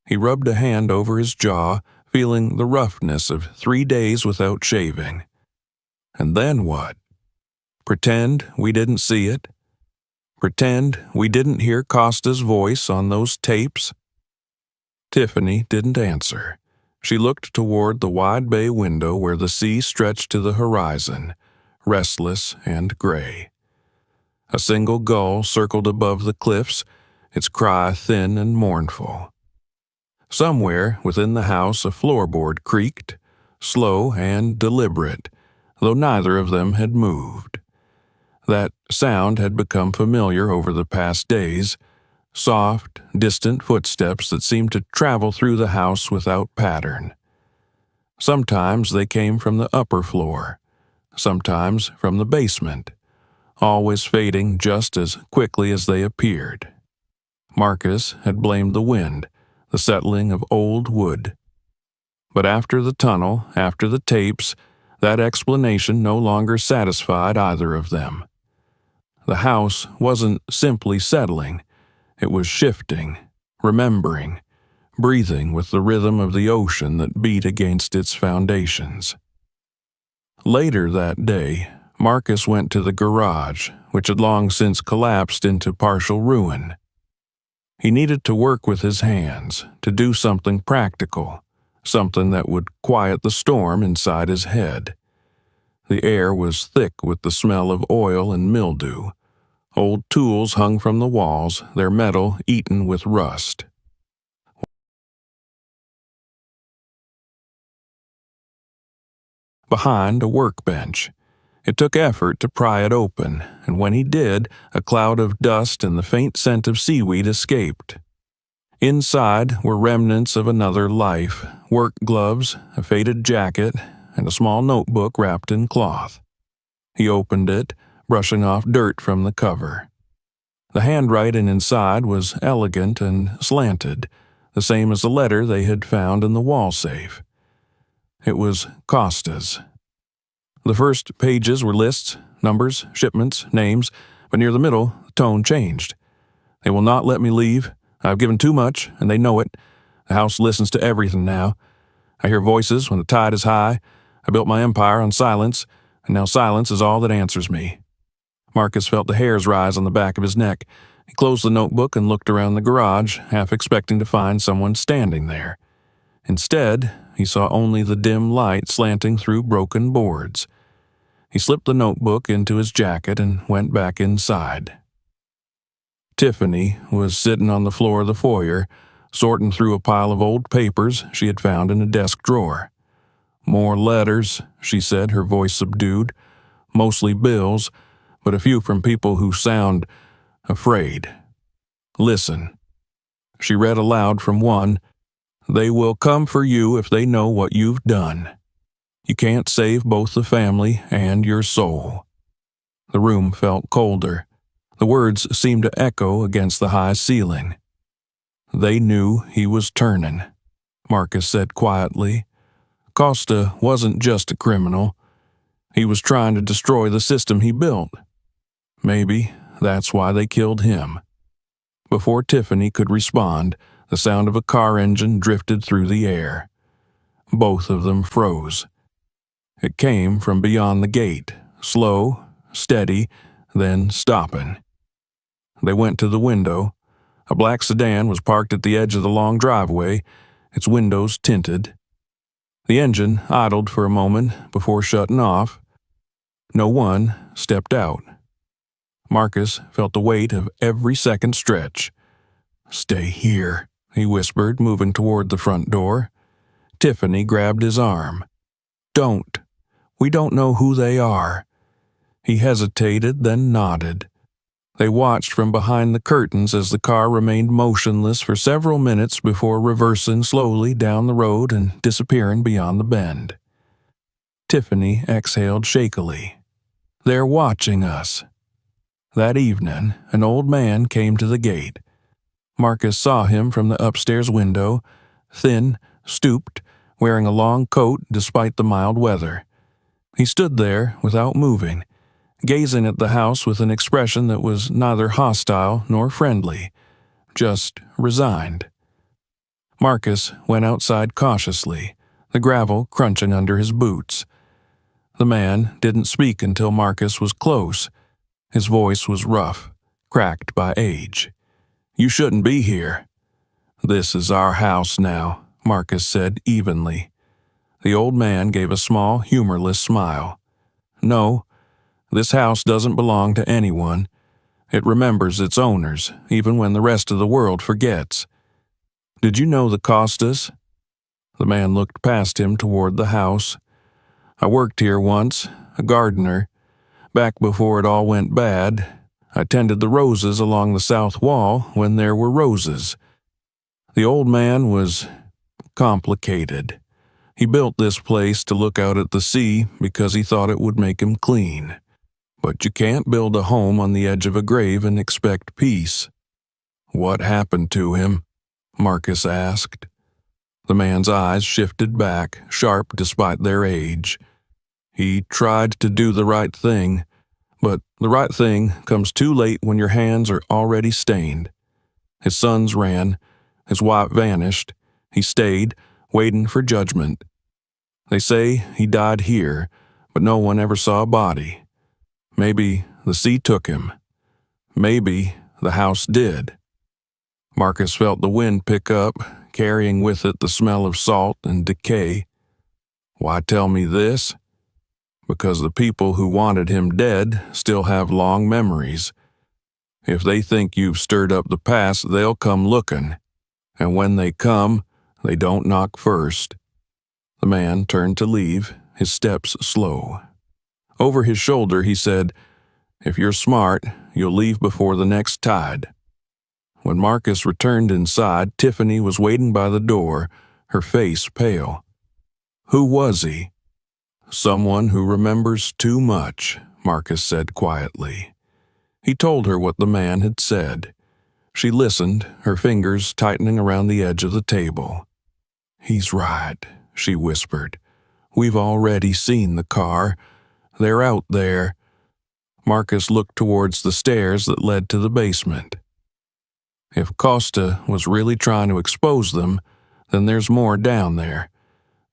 He rubbed a hand over his jaw, feeling the roughness of 3 days without shaving. "And then what? Pretend we didn't see it? Pretend we didn't hear Costa's voice on those tapes?" Tiffany didn't answer. She looked toward the wide bay window where the sea stretched to the horizon, restless and gray. A single gull circled above the cliffs, its cry thin and mournful. Somewhere within the house a floorboard creaked, slow and deliberate, though neither of them had moved. That sound had become familiar over the past days, soft, distant footsteps that seemed to travel through the house without pattern. Sometimes they came from the upper floor, sometimes from the basement, always fading just as quickly as they appeared. Marcus had blamed the wind, the settling of old wood. But after the tunnel, after the tapes, that explanation no longer satisfied either of them. The house wasn't simply settling, it was shifting, remembering, breathing with the rhythm of the ocean that beat against its foundations. Later that day, Marcus went to the garage, which had long since collapsed into partial ruin. He needed to work with his hands, to do something practical, something that would quiet the storm inside his head. The air was thick with the smell of oil and mildew. Old tools hung from the walls, their metal eaten with rust. Behind a workbench. It took effort to pry it open, and when he did, a cloud of dust and the faint scent of seaweed escaped. Inside were remnants of another life, work gloves, a faded jacket, and a small notebook wrapped in cloth. He opened it, brushing off dirt from the cover. The handwriting inside was elegant and slanted, the same as the letter they had found in the wall safe. It was Costa's. The first pages were lists, numbers, shipments, names, but near the middle, the tone changed. "They will not let me leave. I've given too much, and they know it. The house listens to everything now. I hear voices when the tide is high. I built my empire on silence, and now silence is all that answers me." Marcus felt the hairs rise on the back of his neck. He closed the notebook and looked around the garage, half expecting to find someone standing there. Instead, he saw only the dim light slanting through broken boards. He slipped the notebook into his jacket and went back inside. Tiffany was sitting on the floor of the foyer, sorting through a pile of old papers she had found in a desk drawer. "More letters," she said, her voice subdued. "Mostly bills, but a few from people who sound afraid. Listen." She read aloud from one. "They will come for you if they know what you've done. You can't save both the family and your soul." The room felt colder. The words seemed to echo against the high ceiling. They knew he was turning, Marcus said quietly. Costa wasn't just a criminal. He was trying to destroy the system he built. Maybe that's why they killed him. Before Tiffany could respond, the sound of a car engine drifted through the air. Both of them froze. It came from beyond the gate, slow, steady, then stopping. They went to the window. A black sedan was parked at the edge of the long driveway, its windows tinted. The engine idled for a moment before shutting off. No one stepped out. Marcus felt the weight of every second stretch. "Stay here," he whispered, moving toward the front door. Tiffany grabbed his arm. "Don't. We don't know who they are." He hesitated, then nodded. They watched from behind the curtains as the car remained motionless for several minutes before reversing slowly down the road and disappearing beyond the bend. Tiffany exhaled shakily. "They're watching us." That evening, an old man came to the gate. Marcus saw him from the upstairs window, thin, stooped, wearing a long coat despite the mild weather. He stood there without moving, gazing at the house with an expression that was neither hostile nor friendly, just resigned. Marcus went outside cautiously, the gravel crunching under his boots. The man didn't speak until Marcus was close. His voice was rough, cracked by age. "You shouldn't be here." "This is our house now," Marcus said evenly. The old man gave a small, humorless smile. "No, this house doesn't belong to anyone. It remembers its owners, even when the rest of the world forgets. Did you know the Costas?" The man looked past him toward the house. "I worked here once, a gardener. Back before it all went bad, I tended the roses along the south wall when there were roses. The old man was complicated. He built this place to look out at the sea because he thought it would make him clean. But you can't build a home on the edge of a grave and expect peace." "What happened to him?" Marcus asked. The man's eyes shifted back, sharp despite their age. "He tried to do the right thing, but the right thing comes too late when your hands are already stained. His sons ran, his wife vanished. He stayed, waiting for judgment. They say he died here, but no one ever saw a body. Maybe the sea took him. Maybe the house did." Marcus felt the wind pick up, carrying with it the smell of salt and decay. "Why tell me this? Because the people who wanted him dead still have long memories. If they think you've stirred up the past, they'll come looking. And when they come, they don't knock first." The man turned to leave, his steps slow. Over his shoulder, he said, "If you're smart, you'll leave before the next tide." When Marcus returned inside, Tiffany was waiting by the door, her face pale. "Who was he?" "Someone who remembers too much," Marcus said quietly. He told her what the man had said. She listened, her fingers tightening around the edge of the table. "He's right," she whispered. "We've already seen the car. They're out there." Marcus looked towards the stairs that led to the basement. If Costa was really trying to expose them, then there's more down there.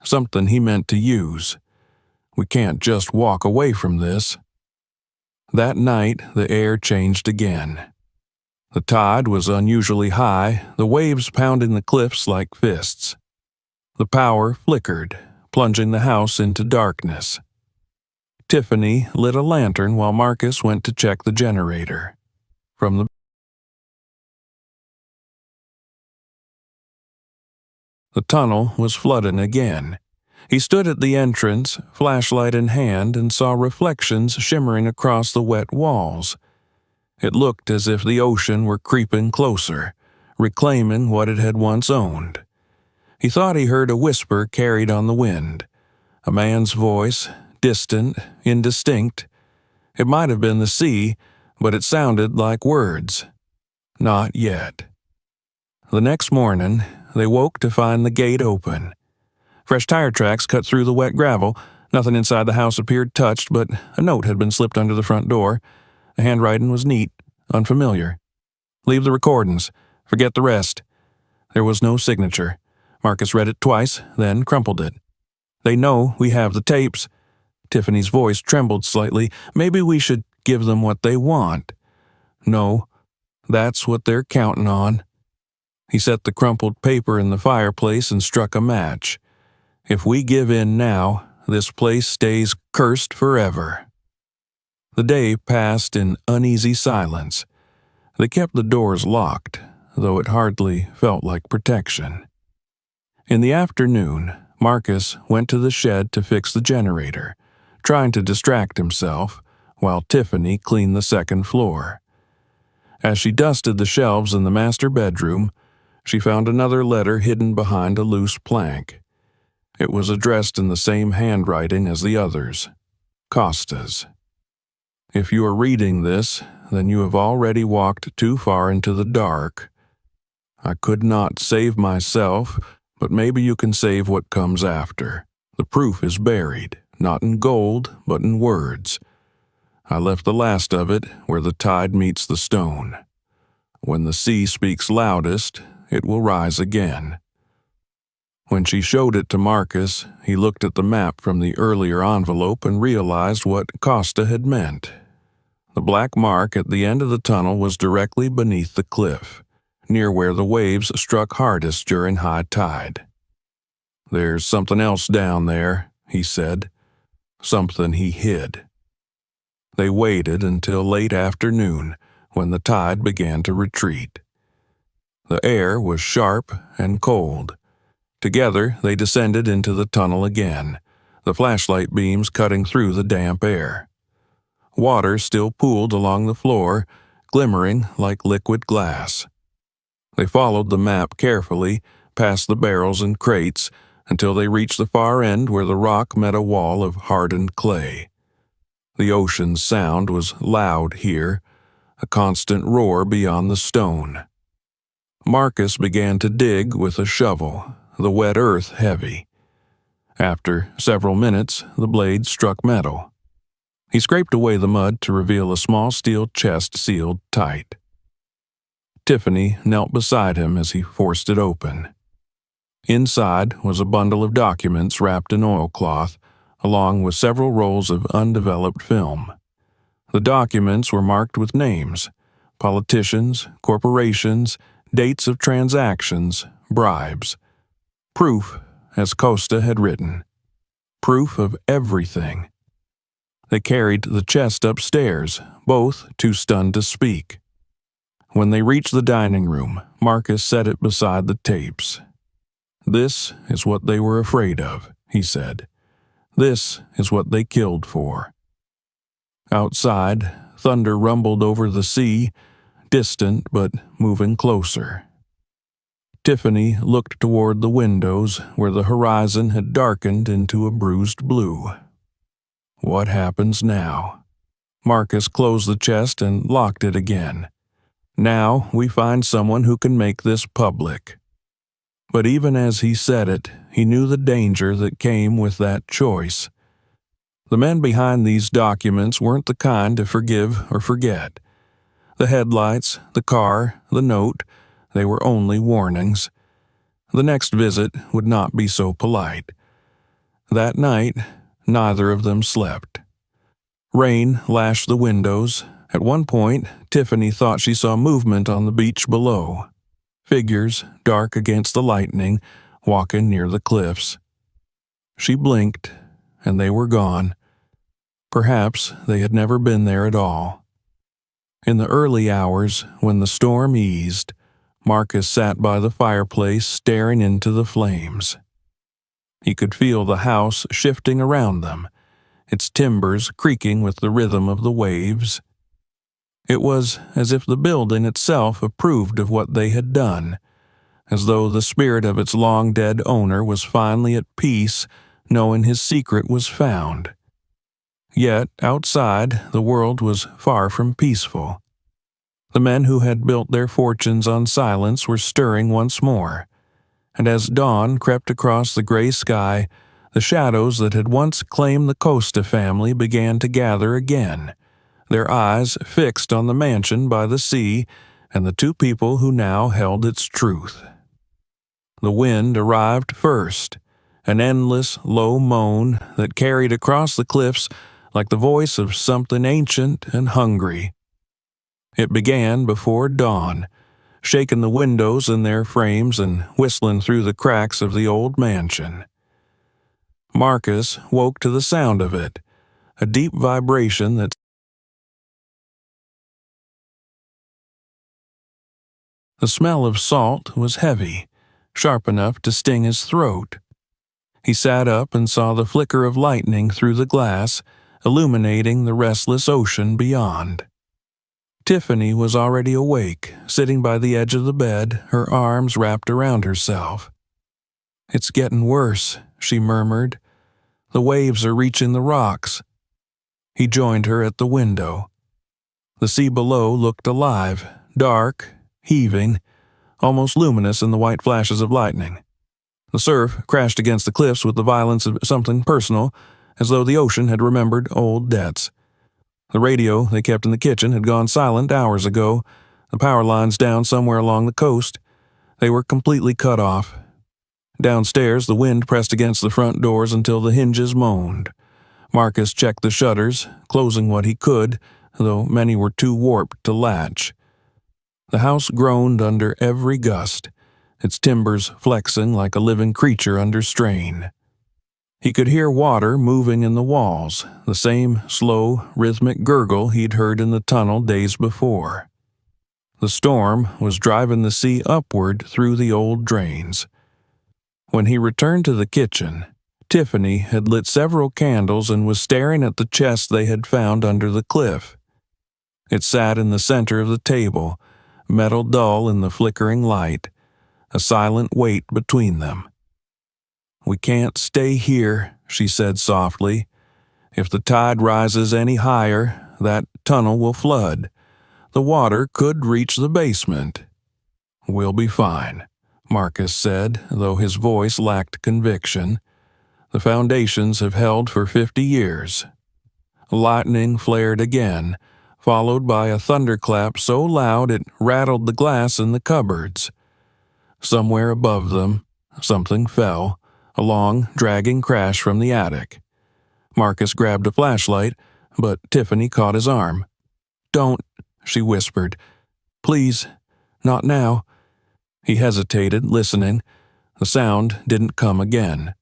Something he meant to use. We can't just walk away from this. That night, the air changed again. The tide was unusually high, the waves pounding the cliffs like fists. The power flickered, plunging the house into darkness. Tiffany lit a lantern while Marcus went to check the generator. From the tunnel was flooding again. He stood at the entrance, flashlight in hand, and saw reflections shimmering across the wet walls. It looked as if the ocean were creeping closer, reclaiming what it had once owned. He thought he heard a whisper carried on the wind, a man's voice, distant, indistinct. It might have been the sea, but it sounded like words. Not yet. The next morning, they woke to find the gate open. Fresh tire tracks cut through the wet gravel. Nothing inside the house appeared touched, but a note had been slipped under the front door. The handwriting was neat, unfamiliar. "Leave the recordings. Forget the rest." There was no signature. Marcus read it twice, then crumpled it. "They know we have the tapes." Tiffany's voice trembled slightly. "Maybe we should give them what they want." "No, that's what they're counting on." He set the crumpled paper in the fireplace and struck a match. "If we give in now, this place stays cursed forever." The day passed in uneasy silence. They kept the doors locked, though it hardly felt like protection. In the afternoon, Marcus went to the shed to fix the generator, trying to distract himself, while Tiffany cleaned the second floor. As she dusted the shelves in the master bedroom, she found another letter hidden behind a loose plank. It was addressed in the same handwriting as the others, Costa's. "If you are reading this, then you have already walked too far into the dark. I could not save myself, but maybe you can save what comes after. The proof is buried, not in gold, but in words. I left the last of it where the tide meets the stone. When the sea speaks loudest, it will rise again." When she showed it to Marcus, he looked at the map from the earlier envelope and realized what Costa had meant. The black mark at the end of the tunnel was directly beneath the cliff, near where the waves struck hardest during high tide. "There's something else down there," he said. Something he hid. They waited until late afternoon, when the tide began to retreat. The air was sharp and cold. Together, they descended into the tunnel again, the flashlight beams cutting through the damp air. Water still pooled along the floor, glimmering like liquid glass. They followed the map carefully, past the barrels and crates, until they reached the far end where the rock met a wall of hardened clay. The ocean's sound was loud here, a constant roar beyond the stone. Marcus began to dig with a shovel, the wet earth heavy. After several minutes, the blade struck metal. He scraped away the mud to reveal a small steel chest sealed tight. Tiffany knelt beside him as he forced it open. Inside was a bundle of documents wrapped in oilcloth, along with several rolls of undeveloped film. The documents were marked with names: politicians, corporations, dates of transactions, bribes. Proof, as Costa had written. Proof of everything. They carried the chest upstairs, both too stunned to speak. When they reached the dining room, Marcus set it beside the tapes. "This is what they were afraid of," he said. "This is what they killed for." Outside, thunder rumbled over the sea, distant but moving closer. Tiffany looked toward the windows where the horizon had darkened into a bruised blue. What happens now? Marcus closed the chest and locked it again. "Now we find someone who can make this public." But even as he said it, he knew the danger that came with that choice. The men behind these documents weren't the kind to forgive or forget. The headlights, the car, the note, they were only warnings. The next visit would not be so polite. That night, neither of them slept. Rain lashed the windows. At one point, Tiffany thought she saw movement on the beach below. Figures, dark against the lightning, walking near the cliffs. She blinked, and they were gone. Perhaps they had never been there at all. In the early hours, when the storm eased, Marcus sat by the fireplace staring into the flames. He could feel the house shifting around them, its timbers creaking with the rhythm of the waves. It was as if the building itself approved of what they had done, as though the spirit of its long-dead owner was finally at peace, knowing his secret was found. Yet, outside, the world was far from peaceful. The men who had built their fortunes on silence were stirring once more, and as dawn crept across the gray sky, the shadows that had once claimed the Costa family began to gather again, their eyes fixed on the mansion by the sea and the two people who now held its truth. The wind arrived first, an endless, low moan that carried across the cliffs like the voice of something ancient and hungry. It began before dawn, shaking the windows in their frames and whistling through the cracks of the old mansion. Marcus woke to the sound of it, a deep vibration that the smell of salt was heavy, sharp enough to sting his throat. He sat up and saw the flicker of lightning through the glass, illuminating the restless ocean beyond. Tiffany was already awake, sitting by the edge of the bed, her arms wrapped around herself. "It's getting worse," she murmured. "The waves are reaching the rocks." He joined her at the window. The sea below looked alive, dark, heaving, almost luminous in the white flashes of lightning. The surf crashed against the cliffs with the violence of something personal, as though the ocean had remembered old debts. The radio they kept in the kitchen had gone silent hours ago, the power lines down somewhere along the coast. They were completely cut off. Downstairs, the wind pressed against the front doors until the hinges moaned. Marcus checked the shutters, closing what he could, though many were too warped to latch. The house groaned under every gust, its timbers flexing like a living creature under strain. He could hear water moving in the walls, the same slow, rhythmic gurgle he'd heard in the tunnel days before. The storm was driving the sea upward through the old drains. When he returned to the kitchen, Tiffany had lit several candles and was staring at the chest they had found under the cliff. It sat in the center of the table, metal dull in the flickering light, a silent weight between them. "We can't stay here," she said softly. "If the tide rises any higher, that tunnel will flood. The water could reach the basement." "We'll be fine," Marcus said, though his voice lacked conviction. "The foundations have held for 50 years. Lightning flared again, followed by a thunderclap so loud it rattled the glass in the cupboards. Somewhere above them, something fell, a long, dragging crash from the attic. Marcus grabbed a flashlight, but Tiffany caught his arm. "Don't," she whispered. "Please, not now." He hesitated, listening. The sound didn't come again.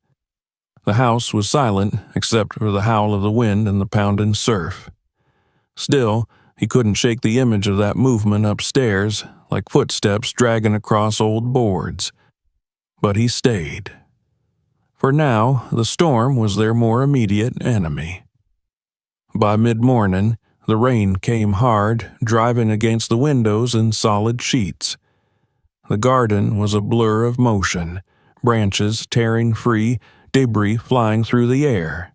The house was silent, except for the howl of the wind and the pounding surf. Still, he couldn't shake the image of that movement upstairs, like footsteps dragging across old boards. But he stayed. For now, the storm was their more immediate enemy. By mid-morning, the rain came hard, driving against the windows in solid sheets. The garden was a blur of motion, branches tearing free, debris flying through the air.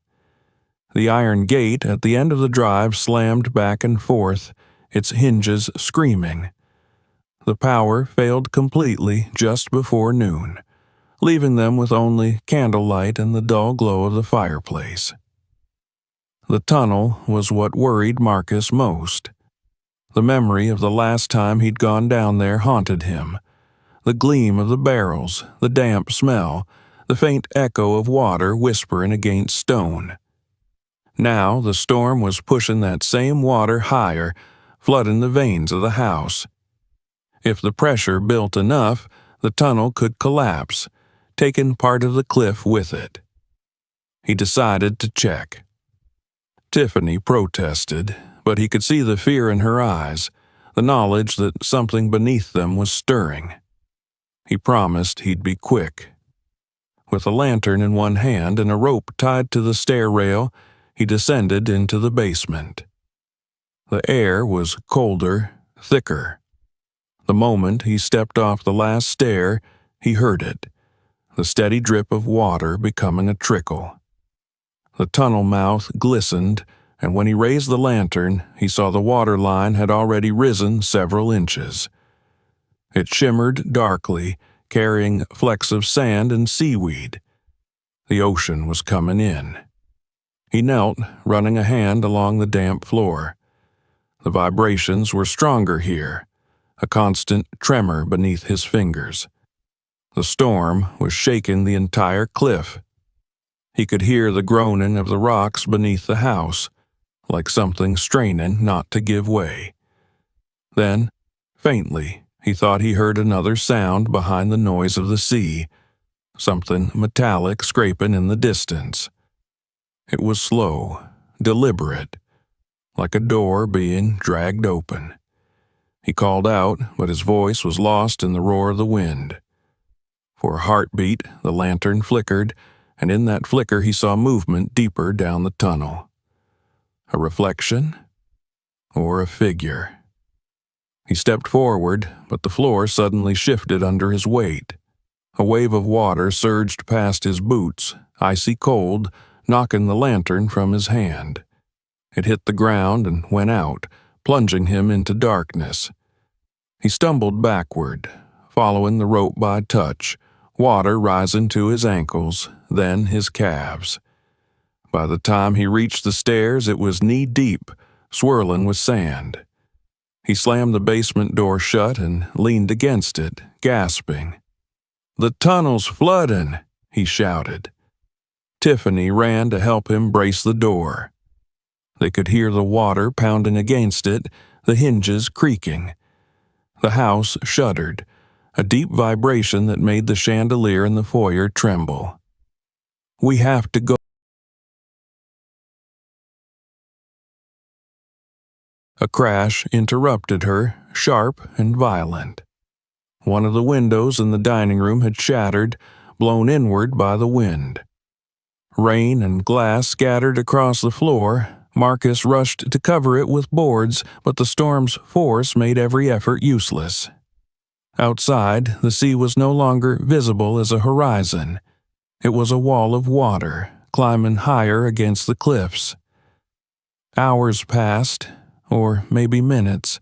The iron gate at the end of the drive slammed back and forth, its hinges screaming. The power failed completely just before noon, leaving them with only candlelight and the dull glow of the fireplace. The tunnel was what worried Marcus most. The memory of the last time he'd gone down there haunted him. The gleam of the barrels, the damp smell, the faint echo of water whispering against stone. Now the storm was pushing that same water higher, flooding the veins of the house. If the pressure built enough, the tunnel could collapse, taking part of the cliff with it. He decided to check. Tiffany protested, but he could see the fear in her eyes, the knowledge that something beneath them was stirring. He promised he'd be quick. With a lantern in one hand and a rope tied to the stair rail, he descended into the basement. The air was colder, thicker. The moment he stepped off the last stair, he heard it, the steady drip of water becoming a trickle. The tunnel mouth glistened, and when he raised the lantern, he saw the water line had already risen several inches. It shimmered darkly, carrying flecks of sand and seaweed. The ocean was coming in. He knelt, running a hand along the damp floor. The vibrations were stronger here, a constant tremor beneath his fingers. The storm was shaking the entire cliff. He could hear the groaning of the rocks beneath the house, like something straining not to give way. Then, faintly, he thought he heard another sound behind the noise of the sea, something metallic scraping in the distance. It was slow, deliberate, like a door being dragged open. He called out, but his voice was lost in the roar of the wind. For a heartbeat, the lantern flickered, and in that flicker he saw movement deeper down the tunnel. A reflection? Or a figure? He stepped forward, but the floor suddenly shifted under his weight. A wave of water surged past his boots, icy cold, knocking the lantern from his hand. It hit the ground and went out, plunging him into darkness. He stumbled backward, following the rope by touch, water rising to his ankles, then his calves. By the time he reached the stairs, it was knee-deep, swirling with sand. He slammed the basement door shut and leaned against it, gasping. "The tunnel's flooding," he shouted. Tiffany ran to help him brace the door. They could hear the water pounding against it, the hinges creaking. The house shuddered, a deep vibration that made the chandelier in the foyer tremble. "We have to go." A crash interrupted her, sharp and violent. One of the windows in the dining room had shattered, blown inward by the wind. Rain and glass scattered across the floor. Marcus rushed to cover it with boards, but the storm's force made every effort useless. Outside, the sea was no longer visible as a horizon. It was a wall of water, climbing higher against the cliffs. Hours passed, or maybe minutes.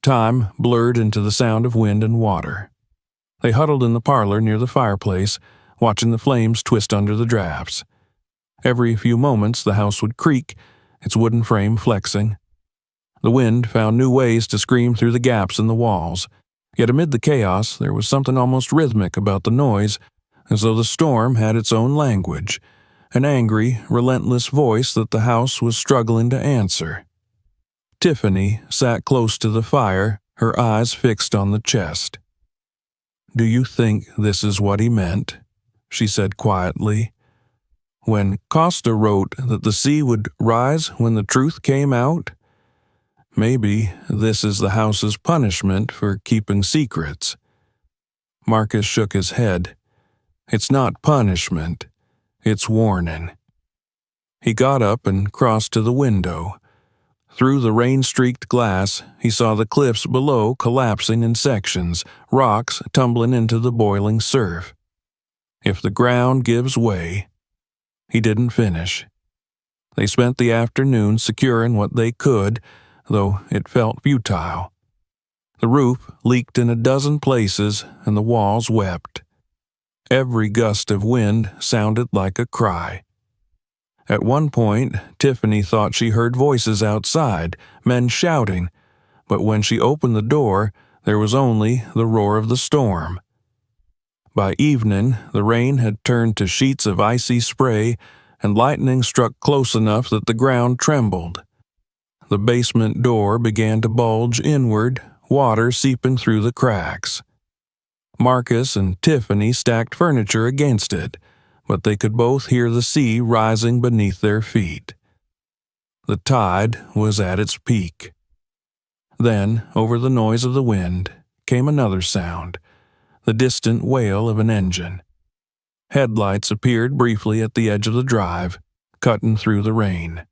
Time blurred into the sound of wind and water. They huddled in the parlor near the fireplace, watching the flames twist under the drafts. Every few moments the house would creak, its wooden frame flexing. The wind found new ways to scream through the gaps in the walls. Yet amid the chaos, there was something almost rhythmic about the noise, as though the storm had its own language, an angry, relentless voice that the house was struggling to answer. Tiffany sat close to the fire, her eyes fixed on the chest. "Do you think this is what he meant?" she said quietly. "When Costa wrote that the sea would rise when the truth came out? Maybe this is the house's punishment for keeping secrets." Marcus shook his head. "It's not punishment. It's warning." He got up and crossed to the window. Through the rain-streaked glass, he saw the cliffs below collapsing in sections, rocks tumbling into the boiling surf. If the ground gives way... He didn't finish. They spent the afternoon securing what they could, though it felt futile. The roof leaked in a dozen places, and the walls wept. Every gust of wind sounded like a cry. At one point, Tiffany thought she heard voices outside, men shouting, but when she opened the door, there was only the roar of the storm. By evening, the rain had turned to sheets of icy spray, and lightning struck close enough that the ground trembled. The basement door began to bulge inward, water seeping through the cracks. Marcus and Tiffany stacked furniture against it, but they could both hear the sea rising beneath their feet. The tide was at its peak. Then, over the noise of the wind, came another sound, the distant wail of an engine. Headlights appeared briefly at the edge of the drive, cutting through the rain.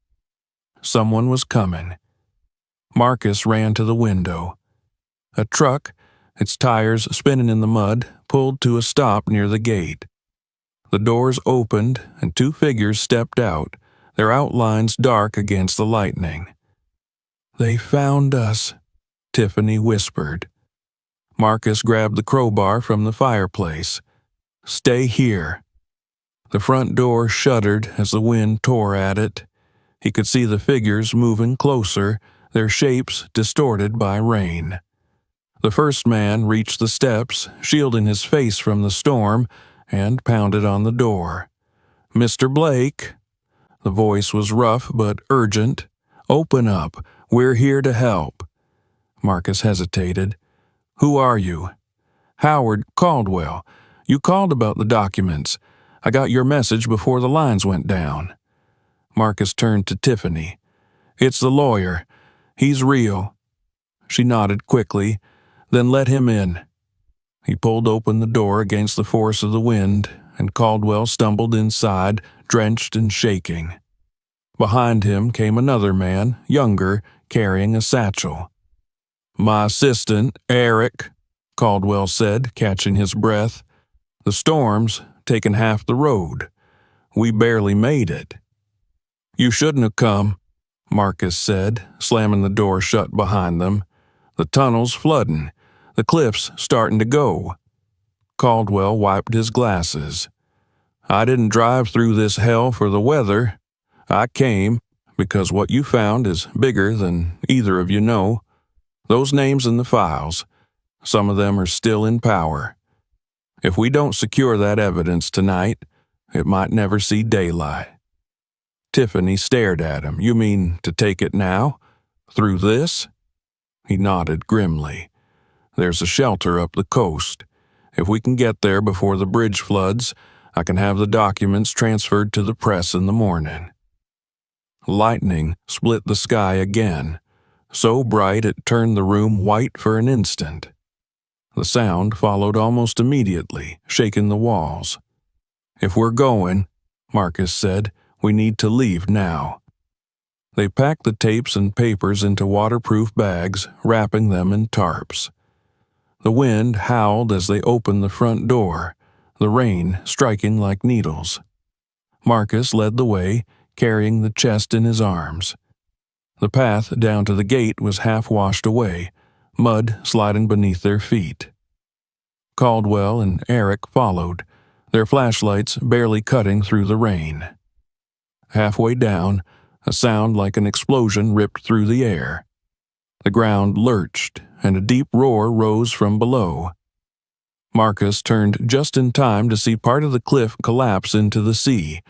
Someone was coming. Marcus ran to the window. A truck, its tires spinning in the mud, pulled to a stop near the gate. The doors opened, and two figures stepped out, their outlines dark against the lightning. "They found us," Tiffany whispered. Marcus grabbed the crowbar from the fireplace. "Stay here." The front door shuddered as the wind tore at it. He could see the figures moving closer, their shapes distorted by rain. The first man reached the steps, shielding his face from the storm, and pounded on the door. "Mr. Blake." The voice was rough but urgent. "Open up. We're here to help." Marcus hesitated. "Who are you?" "Howard Caldwell. You called about the documents. I got your message before the lines went down." Marcus turned to Tiffany. "It's the lawyer. He's real." She nodded quickly, then let him in. He pulled open the door against the force of the wind, and Caldwell stumbled inside, drenched and shaking. Behind him came another man, younger, carrying a satchel. "My assistant, Eric," Caldwell said, catching his breath. "The storm's taken half the road. We barely made it." "You shouldn't have come," Marcus said, slamming the door shut behind them. "The tunnel's flooding. The cliff's starting to go." Caldwell wiped his glasses. "I didn't drive through this hell for the weather. I came because what you found is bigger than either of you know. Those names in the files, some of them are still in power. If we don't secure that evidence tonight, it might never see daylight." Tiffany stared at him. "You mean to take it now? Through this?" He nodded grimly. "There's a shelter up the coast. If we can get there before the bridge floods, I can have the documents transferred to the press in the morning." Lightning split the sky again, so bright it turned the room white for an instant. The sound followed almost immediately, shaking the walls. "If we're going," Marcus said, "we need to leave now." They packed the tapes and papers into waterproof bags, wrapping them in tarps. The wind howled as they opened the front door, the rain striking like needles. Marcus led the way, carrying the chest in his arms. The path down to the gate was half washed away, mud sliding beneath their feet. Caldwell and Eric followed, their flashlights barely cutting through the rain. Halfway down, a sound like an explosion ripped through the air. The ground lurched, and a deep roar rose from below. Marcus turned just in time to see part of the cliff collapse into the sea,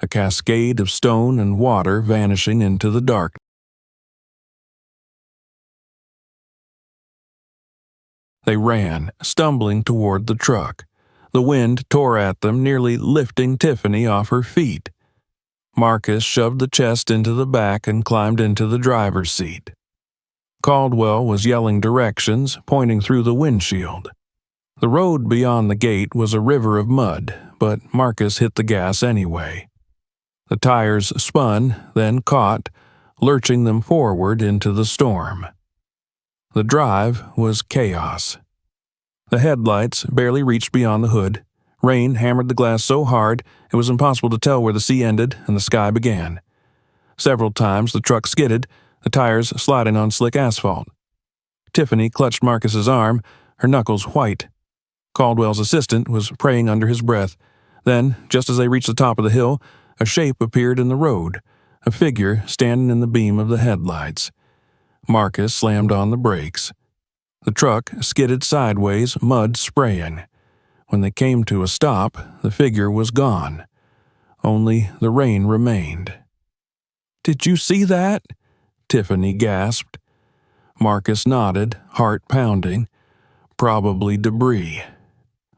a cascade of stone and water vanishing into the dark. They ran, stumbling toward the truck. The wind tore at them, nearly lifting Tiffany off her feet. Marcus shoved the chest into the back and climbed into the driver's seat. Caldwell was yelling directions, pointing through the windshield. The road beyond the gate was a river of mud, but Marcus hit the gas anyway. The tires spun, then caught, lurching them forward into the storm. The drive was chaos. The headlights barely reached beyond the hood. Rain hammered the glass so hard it was impossible to tell where the sea ended and the sky began. Several times the truck skidded, the tires sliding on slick asphalt. Tiffany clutched Marcus's arm, her knuckles white. Caldwell's assistant was praying under his breath. Then, just as they reached the top of the hill, a shape appeared in the road, a figure standing in the beam of the headlights. Marcus slammed on the brakes. The truck skidded sideways, mud spraying. When they came to a stop, the figure was gone. Only the rain remained. "Did you see that?" Tiffany gasped. Marcus nodded, heart pounding. Probably debris.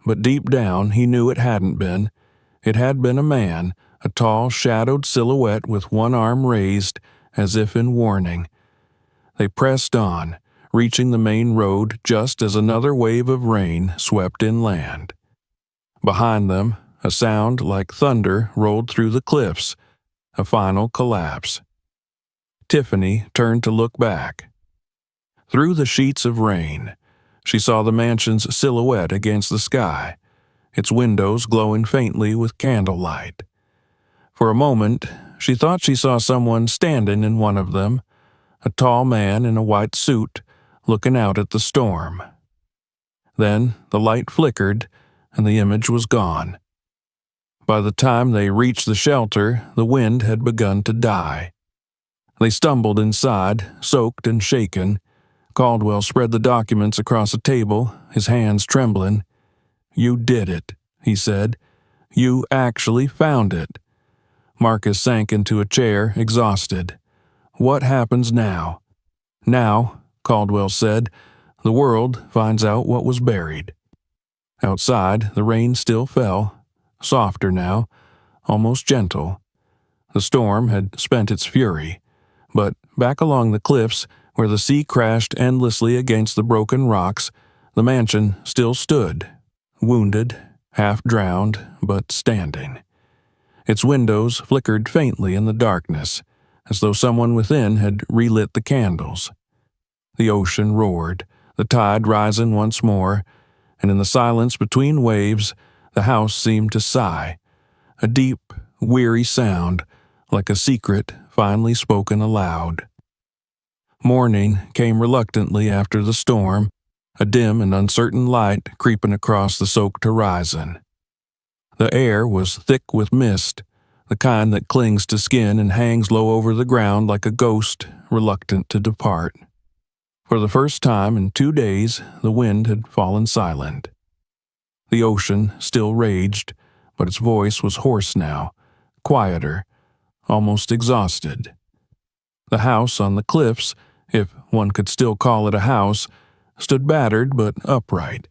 But deep down he knew it hadn't been. It had been a man, a tall, shadowed silhouette with one arm raised, as if in warning. They pressed on, reaching the main road just as another wave of rain swept inland. Behind them, a sound like thunder rolled through the cliffs, a final collapse. Tiffany turned to look back. Through the sheets of rain, she saw the mansion's silhouette against the sky, its windows glowing faintly with candlelight. For a moment, she thought she saw someone standing in one of them, a tall man in a white suit, looking out at the storm. Then the light flickered, and the image was gone. By the time they reached the shelter, the wind had begun to die. They stumbled inside, soaked and shaken. Caldwell spread the documents across a table, his hands trembling. "You did it," he said. "You actually found it." Marcus sank into a chair, exhausted. "What happens now?" "Now," Caldwell said, "the world finds out what was buried." Outside, the rain still fell, softer now, almost gentle. The storm had spent its fury, but back along the cliffs, where the sea crashed endlessly against the broken rocks, the mansion still stood, wounded, half drowned, but standing. Its windows flickered faintly in the darkness, as though someone within had relit the candles. The ocean roared, the tide rising once more, and in the silence between waves, the house seemed to sigh, a deep, weary sound, like a secret finally spoken aloud. Morning came reluctantly after the storm, a dim and uncertain light creeping across the soaked horizon. The air was thick with mist, the kind that clings to skin and hangs low over the ground like a ghost reluctant to depart. For the first time in 2 days, the wind had fallen silent. The ocean still raged, but its voice was hoarse now, quieter, almost exhausted. The house on the cliffs, if one could still call it a house, stood battered but upright,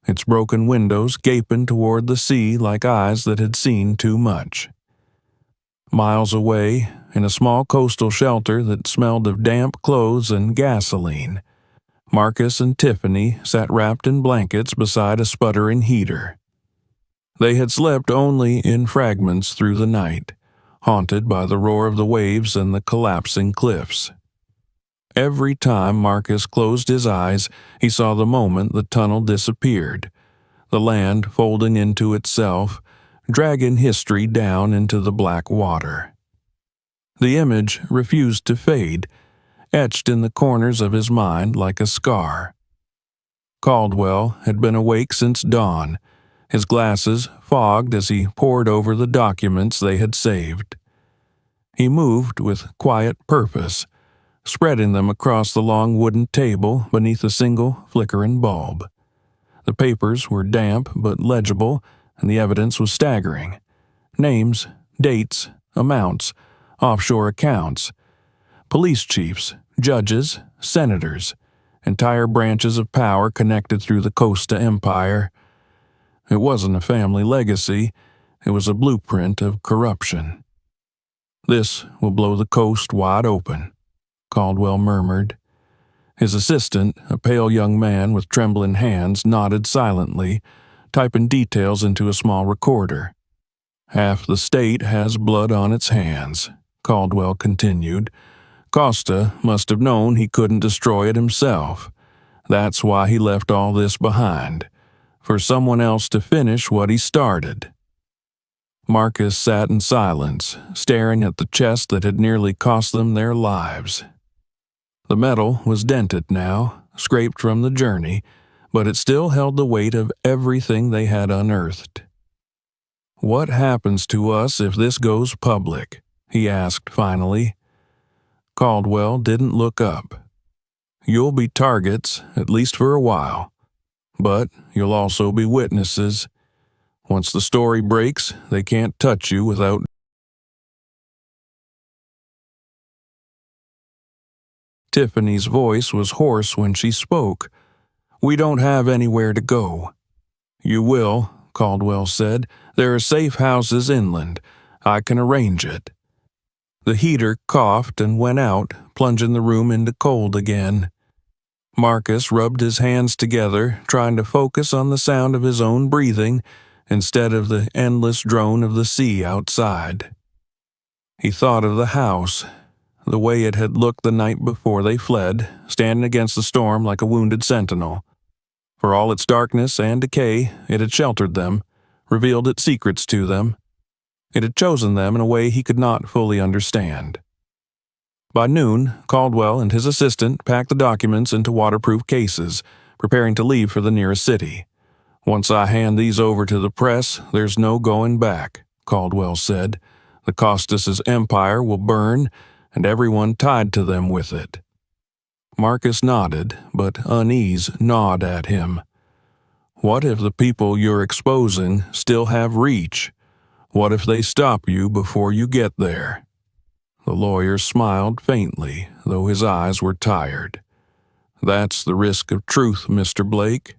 its broken windows gaping toward the sea like eyes that had seen too much. Miles away, in a small coastal shelter that smelled of damp clothes and gasoline, Marcus and Tiffany sat wrapped in blankets beside a sputtering heater. They had slept only in fragments through the night, haunted by the roar of the waves and the collapsing cliffs. Every time Marcus closed his eyes, he saw the moment the tunnel disappeared, the land folding into itself, dragging history down into the black water. The image refused to fade, etched in the corners of his mind like a scar. Caldwell had been awake since dawn, his glasses fogged as he pored over the documents they had saved. He moved with quiet purpose, spreading them across the long wooden table beneath a single flickering bulb. The papers were damp but legible, and the evidence was staggering. Names, dates, amounts, offshore accounts, police chiefs, judges, senators, entire branches of power connected through the Costa Empire. It wasn't a family legacy, it was a blueprint of corruption. "This will blow the coast wide open," Caldwell murmured. His assistant, a pale young man with trembling hands, nodded silently, typing details into a small recorder. "Half the state has blood on its hands," Caldwell continued. "Costa must have known he couldn't destroy it himself. That's why he left all this behind, for someone else to finish what he started." Marcus sat in silence, staring at the chest that had nearly cost them their lives. The metal was dented now, scraped from the journey, but it still held the weight of everything they had unearthed. "What happens to us if this goes public?" he asked finally. Caldwell didn't look up. "You'll be targets, at least for a while. But you'll also be witnesses. Once the story breaks, they can't touch you without..." Tiffany's voice was hoarse when she spoke. "We don't have anywhere to go." "You will," Caldwell said. "There are safe houses inland. I can arrange it." The heater coughed and went out, plunging the room into cold again. Marcus rubbed his hands together, trying to focus on the sound of his own breathing instead of the endless drone of the sea outside. He thought of the house, the way it had looked the night before they fled, standing against the storm like a wounded sentinel. For all its darkness and decay, it had sheltered them, revealed its secrets to them. It had chosen them in a way he could not fully understand. By noon, Caldwell and his assistant packed the documents into waterproof cases, preparing to leave for the nearest city. "Once I hand these over to the press, there's no going back," Caldwell said. "The Costas' empire will burn, and everyone tied to them with it." Marcus nodded, but unease gnawed at him. "What if the people you're exposing still have reach? What if they stop you before you get there?" The lawyer smiled faintly, though his eyes were tired. "That's the risk of truth, Mr. Blake.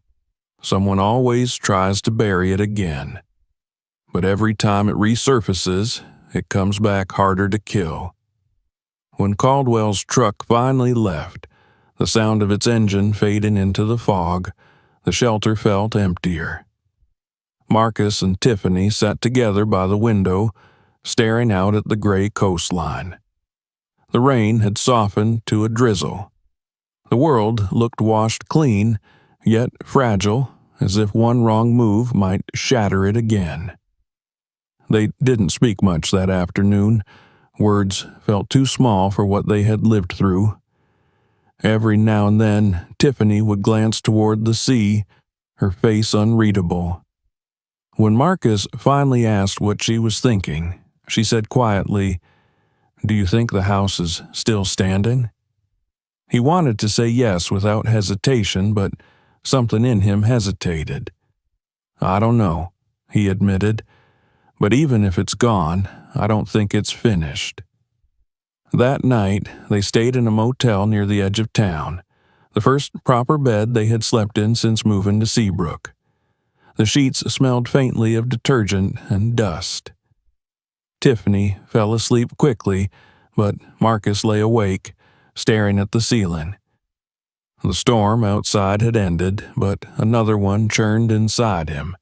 Someone always tries to bury it again. But every time it resurfaces, it comes back harder to kill." When Caldwell's truck finally left, the sound of its engine fading into the fog, the shelter felt emptier. Marcus and Tiffany sat together by the window, staring out at the gray coastline. The rain had softened to a drizzle. The world looked washed clean, yet fragile, as if one wrong move might shatter it again. They didn't speak much that afternoon. Words felt too small for what they had lived through. Every now and then, Tiffany would glance toward the sea, her face unreadable. When Marcus finally asked what she was thinking, she said quietly, "Do you think the house is still standing?" He wanted to say yes without hesitation, but something in him hesitated. "I don't know," he admitted, "but even if it's gone, I don't think it's finished." That night, they stayed in a motel near the edge of town, the first proper bed they had slept in since moving to Seabrook. The sheets smelled faintly of detergent and dust. Tiffany fell asleep quickly, but Marcus lay awake, staring at the ceiling. The storm outside had ended, but another one churned inside him.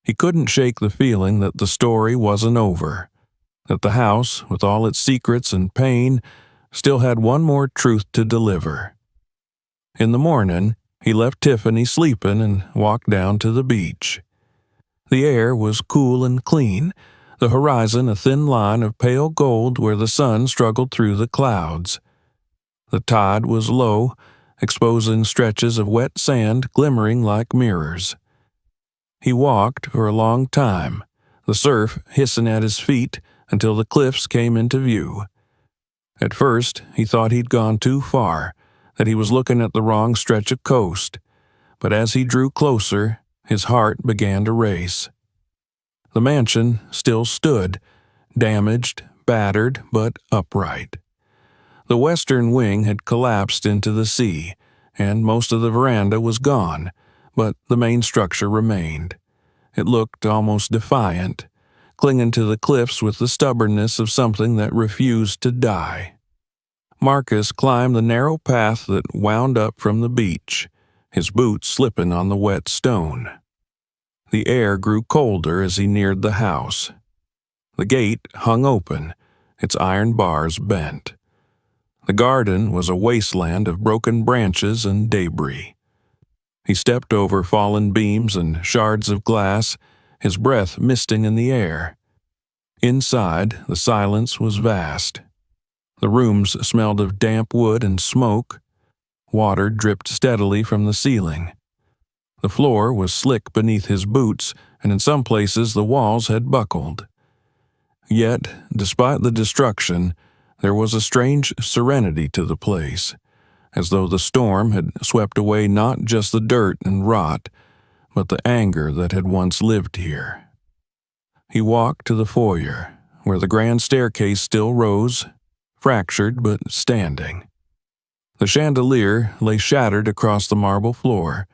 He couldn't shake the feeling that the story wasn't over, that the house, with all its secrets and pain, still had one more truth to deliver. In the morning, he left Tiffany sleeping and walked down to the beach. The air was cool and clean, the horizon a thin line of pale gold where the sun struggled through the clouds. The tide was low, exposing stretches of wet sand glimmering like mirrors. He walked for a long time, the surf hissing at his feet until the cliffs came into view. At first, he thought he'd gone too far, that he was looking at the wrong stretch of coast, but as he drew closer, his heart began to race. The mansion still stood, damaged, battered, but upright. The western wing had collapsed into the sea, and most of the veranda was gone, but the main structure remained. It looked almost defiant, clinging to the cliffs with the stubbornness of something that refused to die. Marcus climbed the narrow path that wound up from the beach, his boots slipping on the wet stone. The air grew colder as he neared the house. The gate hung open, its iron bars bent. The garden was a wasteland of broken branches and debris. He stepped over fallen beams and shards of glass, his breath misting in the air. Inside, the silence was vast. The rooms smelled of damp wood and smoke. Water dripped steadily from the ceiling. The floor was slick beneath his boots, and in some places the walls had buckled. Yet, despite the destruction, there was a strange serenity to the place, as though the storm had swept away not just the dirt and rot, but the anger that had once lived here. He walked to the foyer, where the grand staircase still rose, fractured but standing. The chandelier lay shattered across the marble floor,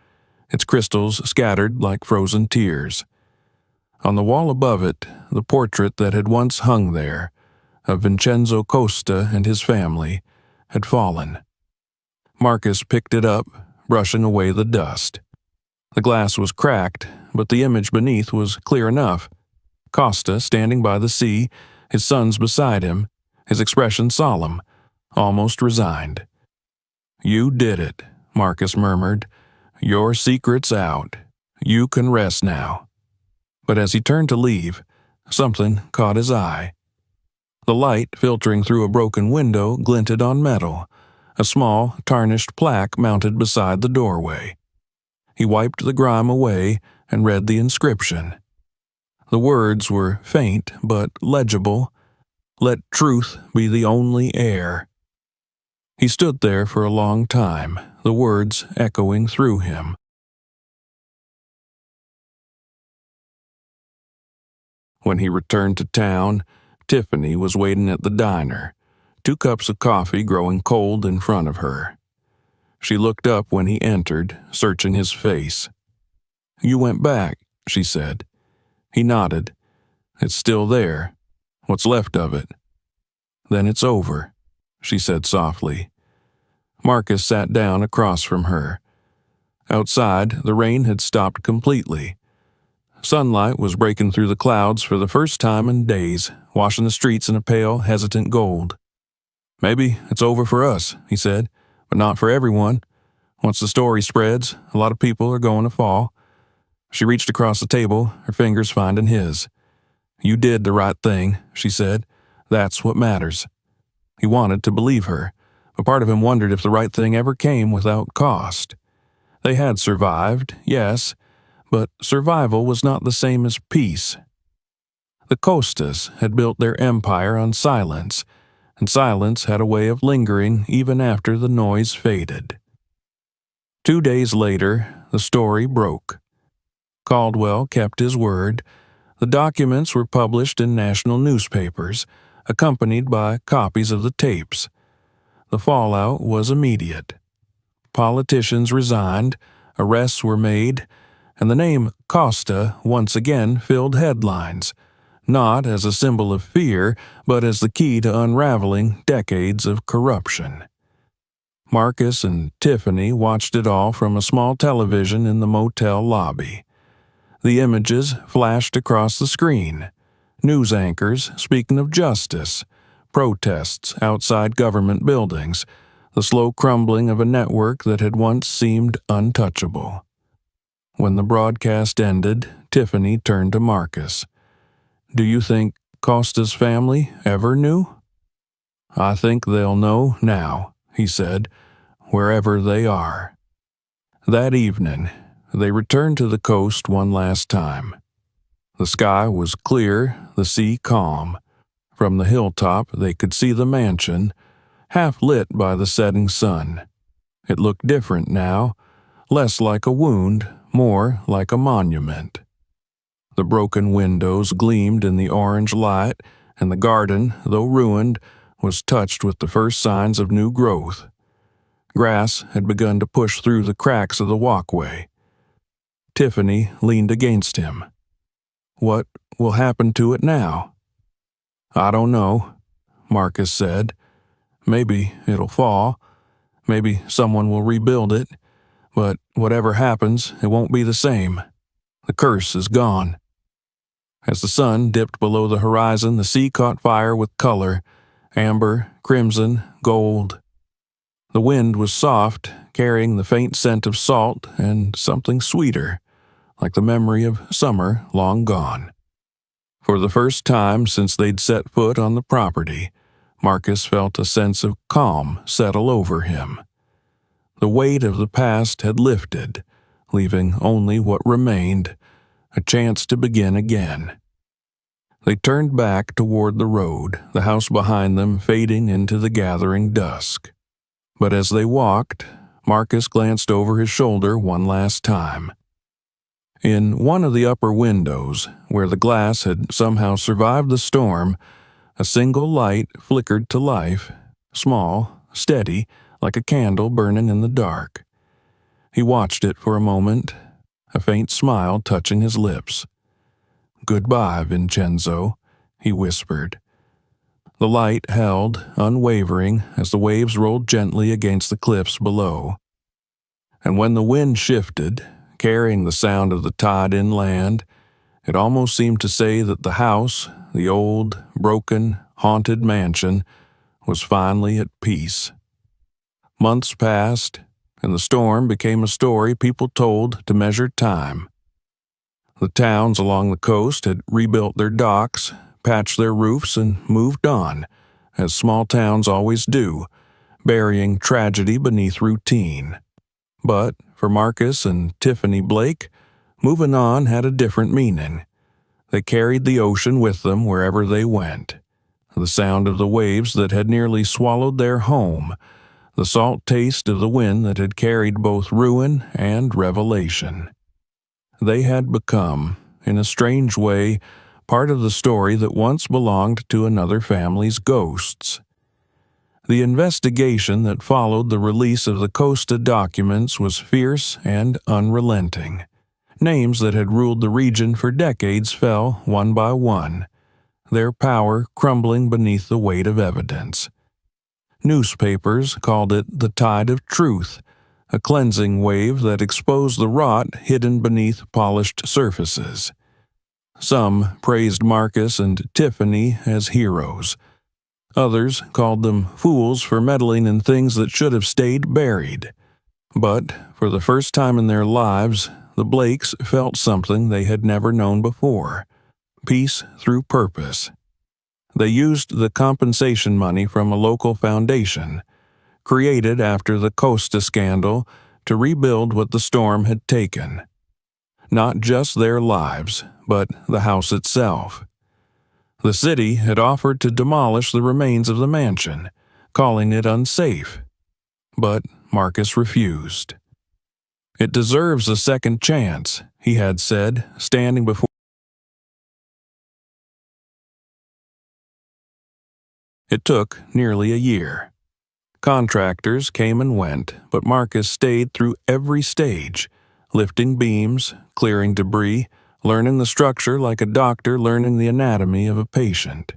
its crystals scattered like frozen tears. On the wall above it, the portrait that had once hung there, of Vincenzo Costa and his family, had fallen. Marcus picked it up, brushing away the dust. The glass was cracked, but the image beneath was clear enough. Costa standing by the sea, his sons beside him, his expression solemn, almost resigned. "You did it," Marcus murmured. "Your secret's out. You can rest now." But as he turned to leave, Something caught his eye. The light filtering through a broken window glinted on metal, a small, tarnished plaque mounted beside the doorway. He wiped the grime away and read the inscription. The words were faint but legible. "Let truth be the only heir." He stood there for a long time, the words echoing through him. When he returned to town, Tiffany was waiting at the diner, 2 cups of coffee growing cold in front of her. She looked up when he entered, searching his face. "You went back," she said. He nodded. "It's still there. What's left of it." "Then it's over," she said softly. Marcus sat down across from her. Outside, the rain had stopped completely. Sunlight was breaking through the clouds for the first time in days, washing the streets in a pale, hesitant gold. "Maybe it's over for us," he said, "but not for everyone. Once the story spreads, a lot of people are going to fall." She reached across the table, her fingers finding his. "You did the right thing," she said. "That's what matters." He wanted to believe her, but part of him wondered if the right thing ever came without cost. They had survived, yes, but survival was not the same as peace. The Costas had built their empire on silence, and silence had a way of lingering even after the noise faded. 2 days later, the story broke. Caldwell kept his word. The documents were published in national newspapers, accompanied by copies of the tapes. The fallout was immediate. Politicians resigned, arrests were made, and the name Costa once again filled headlines, not as a symbol of fear, but as the key to unraveling decades of corruption. Marcus and Tiffany watched it all from a small television in the motel lobby. The images flashed across the screen. News anchors speaking of justice, protests outside government buildings, the slow crumbling of a network that had once seemed untouchable. When the broadcast ended, Tiffany turned to Marcus. "Do you think Costa's family ever knew?" "I think they'll know now," he said, "wherever they are." That evening, they returned to the coast one last time. The sky was clear, the sea calm. From the hilltop, they could see the mansion, half lit by the setting sun. It looked different now, less like a wound, more like a monument. The broken windows gleamed in the orange light, and the garden, though ruined, was touched with the first signs of new growth. Grass had begun to push through the cracks of the walkway. Tiffany leaned against him. "What will happen to it now?" "I don't know," Marcus said. "Maybe it'll fall. Maybe someone will rebuild it. But whatever happens, it won't be the same. The curse is gone." As the sun dipped below the horizon, the sea caught fire with color, amber, crimson, gold. The wind was soft, carrying the faint scent of salt and something sweeter, like the memory of summer long gone. For the first time since they'd set foot on the property, Marcus felt a sense of calm settle over him. The weight of the past had lifted, leaving only what remained, a chance to begin again. They turned back toward the road, the house behind them fading into the gathering dusk. But as they walked, Marcus glanced over his shoulder one last time. In one of the upper windows, where the glass had somehow survived the storm, a single light flickered to life, small, steady, like a candle burning in the dark. He watched it for a moment, a faint smile touching his lips. "Goodbye, Vincenzo," he whispered. The light held, unwavering, as the waves rolled gently against the cliffs below. And when the wind shifted, carrying the sound of the tide inland, it almost seemed to say that the house, the old, broken, haunted mansion, was finally at peace. Months passed, and the storm became a story people told to measure time. The towns along the coast had rebuilt their docks, patched their roofs, and moved on, as small towns always do, burying tragedy beneath routine. But for Marcus and Tiffany Blake, moving on had a different meaning. They carried the ocean with them wherever they went. The sound of the waves that had nearly swallowed their home, the salt taste of the wind that had carried both ruin and revelation. They had become, in a strange way, part of the story that once belonged to another family's ghosts. The investigation that followed the release of the Costa documents was fierce and unrelenting. Names that had ruled the region for decades fell one by one, their power crumbling beneath the weight of evidence. Newspapers called it the tide of truth, a cleansing wave that exposed the rot hidden beneath polished surfaces. Some praised Marcus and Tiffany as heroes. Others called them fools for meddling in things that should have stayed buried. But, for the first time in their lives, the Blakes felt something they had never known before: peace through purpose. They used the compensation money from a local foundation, created after the Costa scandal, to rebuild what the storm had taken. Not just their lives, but the house itself. The city had offered to demolish the remains of the mansion, calling it unsafe. But Marcus refused. "It deserves a second chance," he had said, standing before. It took nearly a year. Contractors came and went, but Marcus stayed through every stage, lifting beams, clearing debris, learning the structure like a doctor learning the anatomy of a patient.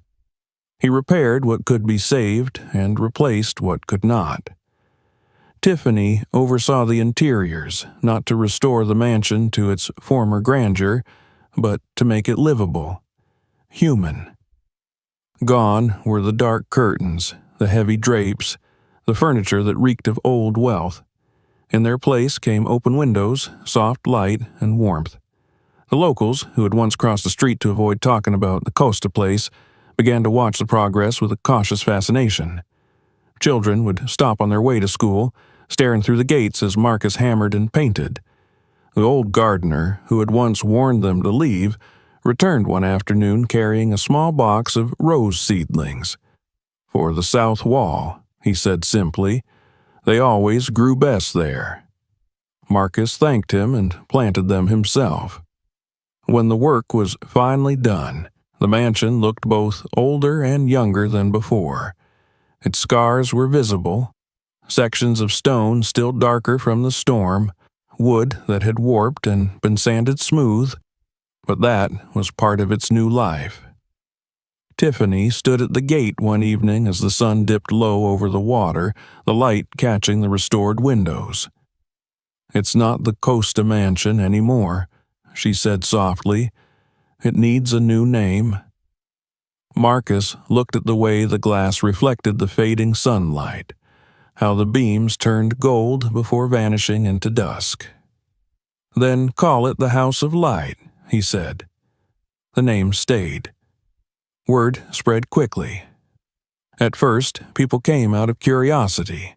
He repaired what could be saved and replaced what could not. Tiffany oversaw the interiors, not to restore the mansion to its former grandeur, but to make it livable, human. Gone were the dark curtains, the heavy drapes, the furniture that reeked of old wealth. In their place came open windows, soft light, and warmth. The locals, who had once crossed the street to avoid talking about the Costa place, began to watch the progress with a cautious fascination. Children would stop on their way to school, staring through the gates as Marcus hammered and painted. The old gardener, who had once warned them to leave, returned one afternoon carrying a small box of rose seedlings. "For the south wall," he said simply. "They always grew best there." Marcus thanked him and planted them himself. When the work was finally done, the mansion looked both older and younger than before. Its scars were visible, sections of stone still darker from the storm, wood that had warped and been sanded smooth, but that was part of its new life. Tiffany stood at the gate one evening as the sun dipped low over the water, the light catching the restored windows. "It's not the Costa mansion anymore," she said softly. "It needs a new name." Marcus looked at the way the glass reflected the fading sunlight, how the beams turned gold before vanishing into dusk. "Then call it the House of Light," he said. The name stayed. Word spread quickly. At first, people came out of curiosity.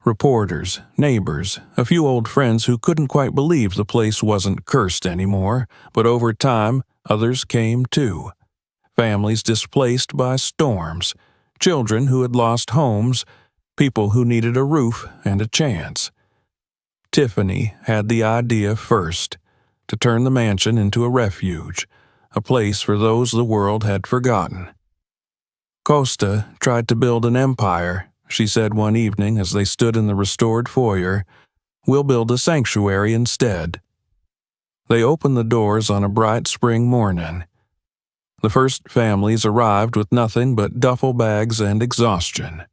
Reporters, neighbors, a few old friends who couldn't quite believe the place wasn't cursed anymore, but over time, others came too. Families displaced by storms, children who had lost homes, people who needed a roof and a chance. Tiffany had the idea first, to turn the mansion into a refuge, a place for those the world had forgotten. "Costa tried to build an empire," she said one evening as they stood in the restored foyer. "We'll build a sanctuary instead." They opened the doors on a bright spring morning. The first families arrived with nothing but duffel bags and exhaustion.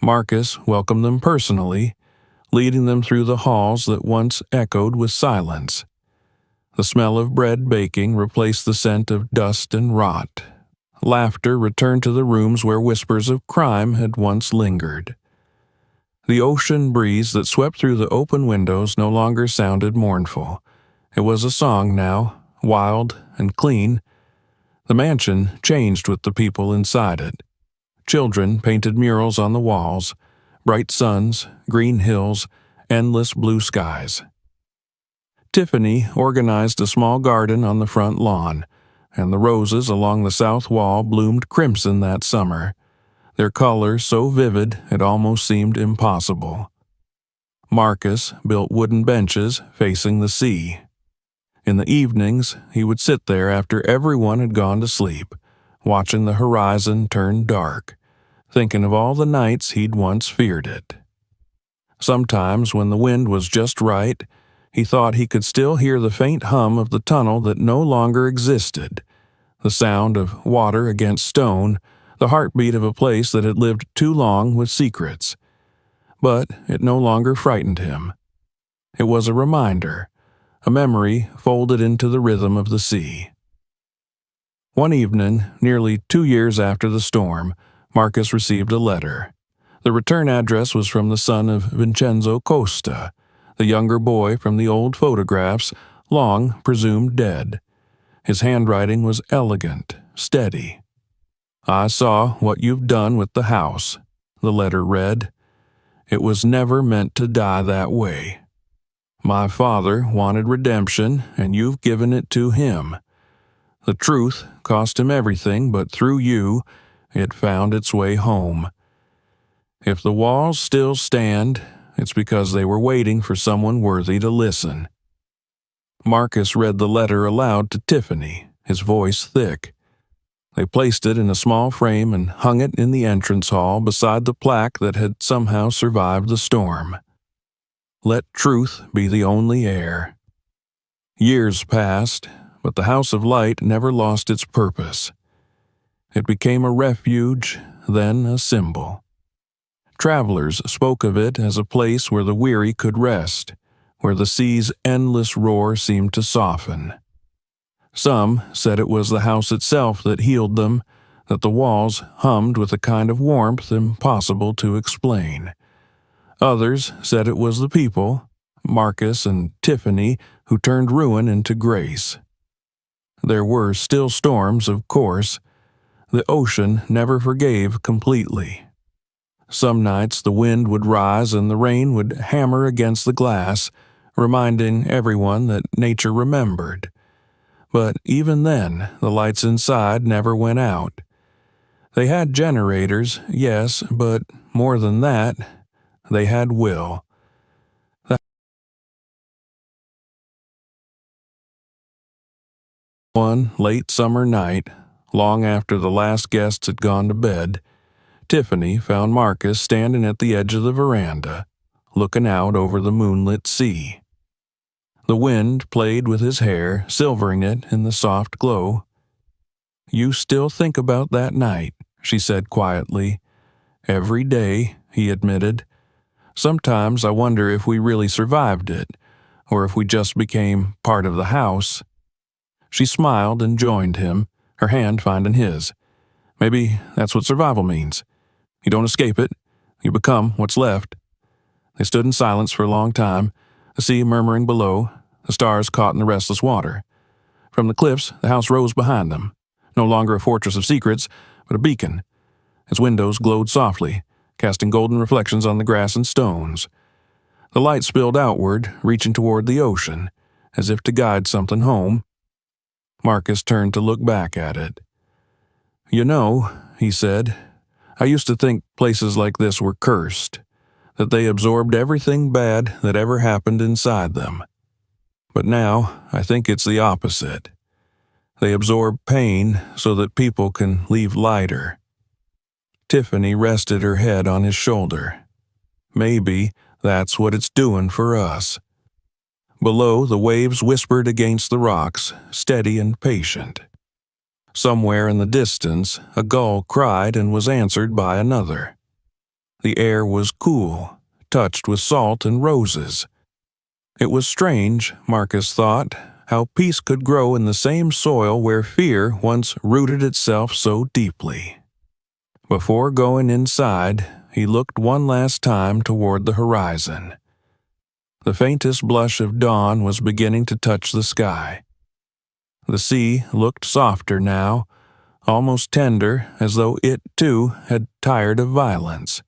Marcus welcomed them personally, leading them through the halls that once echoed with silence. The smell of bread baking replaced the scent of dust and rot. Laughter returned to the rooms where whispers of crime had once lingered. The ocean breeze that swept through the open windows no longer sounded mournful. It was a song now, wild and clean. The mansion changed with the people inside it. Children painted murals on the walls, bright suns, green hills, endless blue skies. Tiffany organized a small garden on the front lawn, and the roses along the south wall bloomed crimson that summer, their color so vivid it almost seemed impossible. Marcus built wooden benches facing the sea. In the evenings, he would sit there after everyone had gone to sleep, watching the horizon turn dark, thinking of all the nights he'd once feared it. Sometimes, when the wind was just right, he thought he could still hear the faint hum of the tunnel that no longer existed, the sound of water against stone, the heartbeat of a place that had lived too long with secrets. But it no longer frightened him. It was a reminder, a memory folded into the rhythm of the sea. One evening, nearly 2 years after the storm, Marcus received a letter. The return address was from the son of Vincenzo Costa, the younger boy from the old photographs, long presumed dead. His handwriting was elegant, steady. "I saw what you've done with the house," the letter read. "It was never meant to die that way. My father wanted redemption, and you've given it to him. The truth cost him everything, but through you, it found its way home. If the walls still stand, it's because they were waiting for someone worthy to listen." Marcus read the letter aloud to Tiffany, his voice thick. They placed it in a small frame and hung it in the entrance hall beside the plaque that had somehow survived the storm. "Let truth be the only heir." Years passed, but the House of Light never lost its purpose. It became a refuge, then a symbol. Travelers spoke of it as a place where the weary could rest, where the sea's endless roar seemed to soften. Some said it was the house itself that healed them, that the walls hummed with a kind of warmth impossible to explain. Others said it was the people, Marcus and Tiffany, who turned ruin into grace. There were still storms, of course. The ocean never forgave completely. Some nights the wind would rise and the rain would hammer against the glass, reminding everyone that nature remembered. But even then, the lights inside never went out. They had generators, yes, but more than that, they had will. One late summer night, long after the last guests had gone to bed, Tiffany found Marcus standing at the edge of the veranda, looking out over the moonlit sea. The wind played with his hair, silvering it in the soft glow. "You still think about that night," she said quietly. "Every day," he admitted. "Sometimes I wonder if we really survived it, or if we just became part of the house." She smiled and joined him, her hand finding his. "Maybe that's what survival means. You don't escape it. You become what's left." They stood in silence for a long time, the sea murmuring below, the stars caught in the restless water. From the cliffs, the house rose behind them, no longer a fortress of secrets, but a beacon. Its windows glowed softly, casting golden reflections on the grass and stones. The light spilled outward, reaching toward the ocean, as if to guide something home. Marcus turned to look back at it. "You know," he said, "I used to think places like this were cursed, that they absorbed everything bad that ever happened inside them. But now I think it's the opposite. They absorb pain so that people can leave lighter." Tiffany rested her head on his shoulder. "Maybe that's what it's doing for us." Below, the waves whispered against the rocks, steady and patient. Somewhere in the distance, a gull cried and was answered by another. The air was cool, touched with salt and roses. It was strange, Marcus thought, how peace could grow in the same soil where fear once rooted itself so deeply. Before going inside, he looked one last time toward the horizon. The faintest blush of dawn was beginning to touch the sky. The sea looked softer now, almost tender, as though it, too, had tired of violence.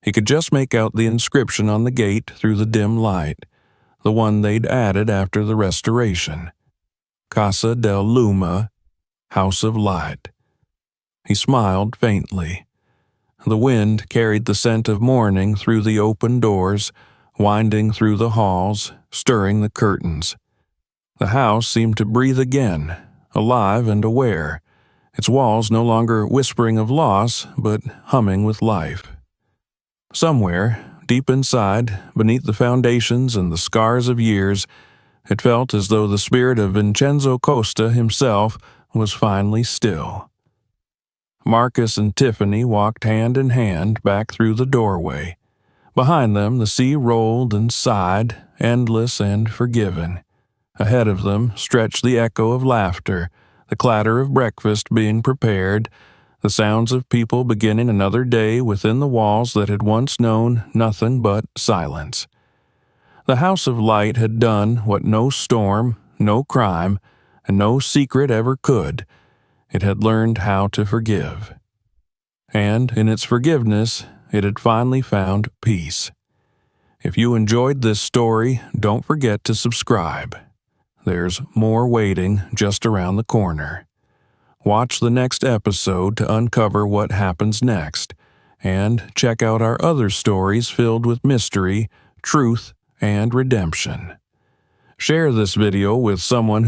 He could just make out the inscription on the gate through the dim light, the one they'd added after the restoration. Casa del Luma, House of Light. He smiled faintly. The wind carried the scent of morning through the open doors, winding through the halls, stirring the curtains. The house seemed to breathe again, alive and aware, its walls no longer whispering of loss, but humming with life. Somewhere, deep inside, beneath the foundations and the scars of years, it felt as though the spirit of Vincenzo Costa himself was finally still. Marcus and Tiffany walked hand in hand back through the doorway. Behind them, the sea rolled and sighed, endless and forgiven. Ahead of them stretched the echo of laughter, the clatter of breakfast being prepared, the sounds of people beginning another day within the walls that had once known nothing but silence. The House of Light had done what no storm, no crime, and no secret ever could. It had learned how to forgive. And in its forgiveness, it had finally found peace. If you enjoyed this story, don't forget to subscribe. There's more waiting just around the corner. Watch the next episode to uncover what happens next, and check out our other stories filled with mystery, truth, and redemption. Share this video with someone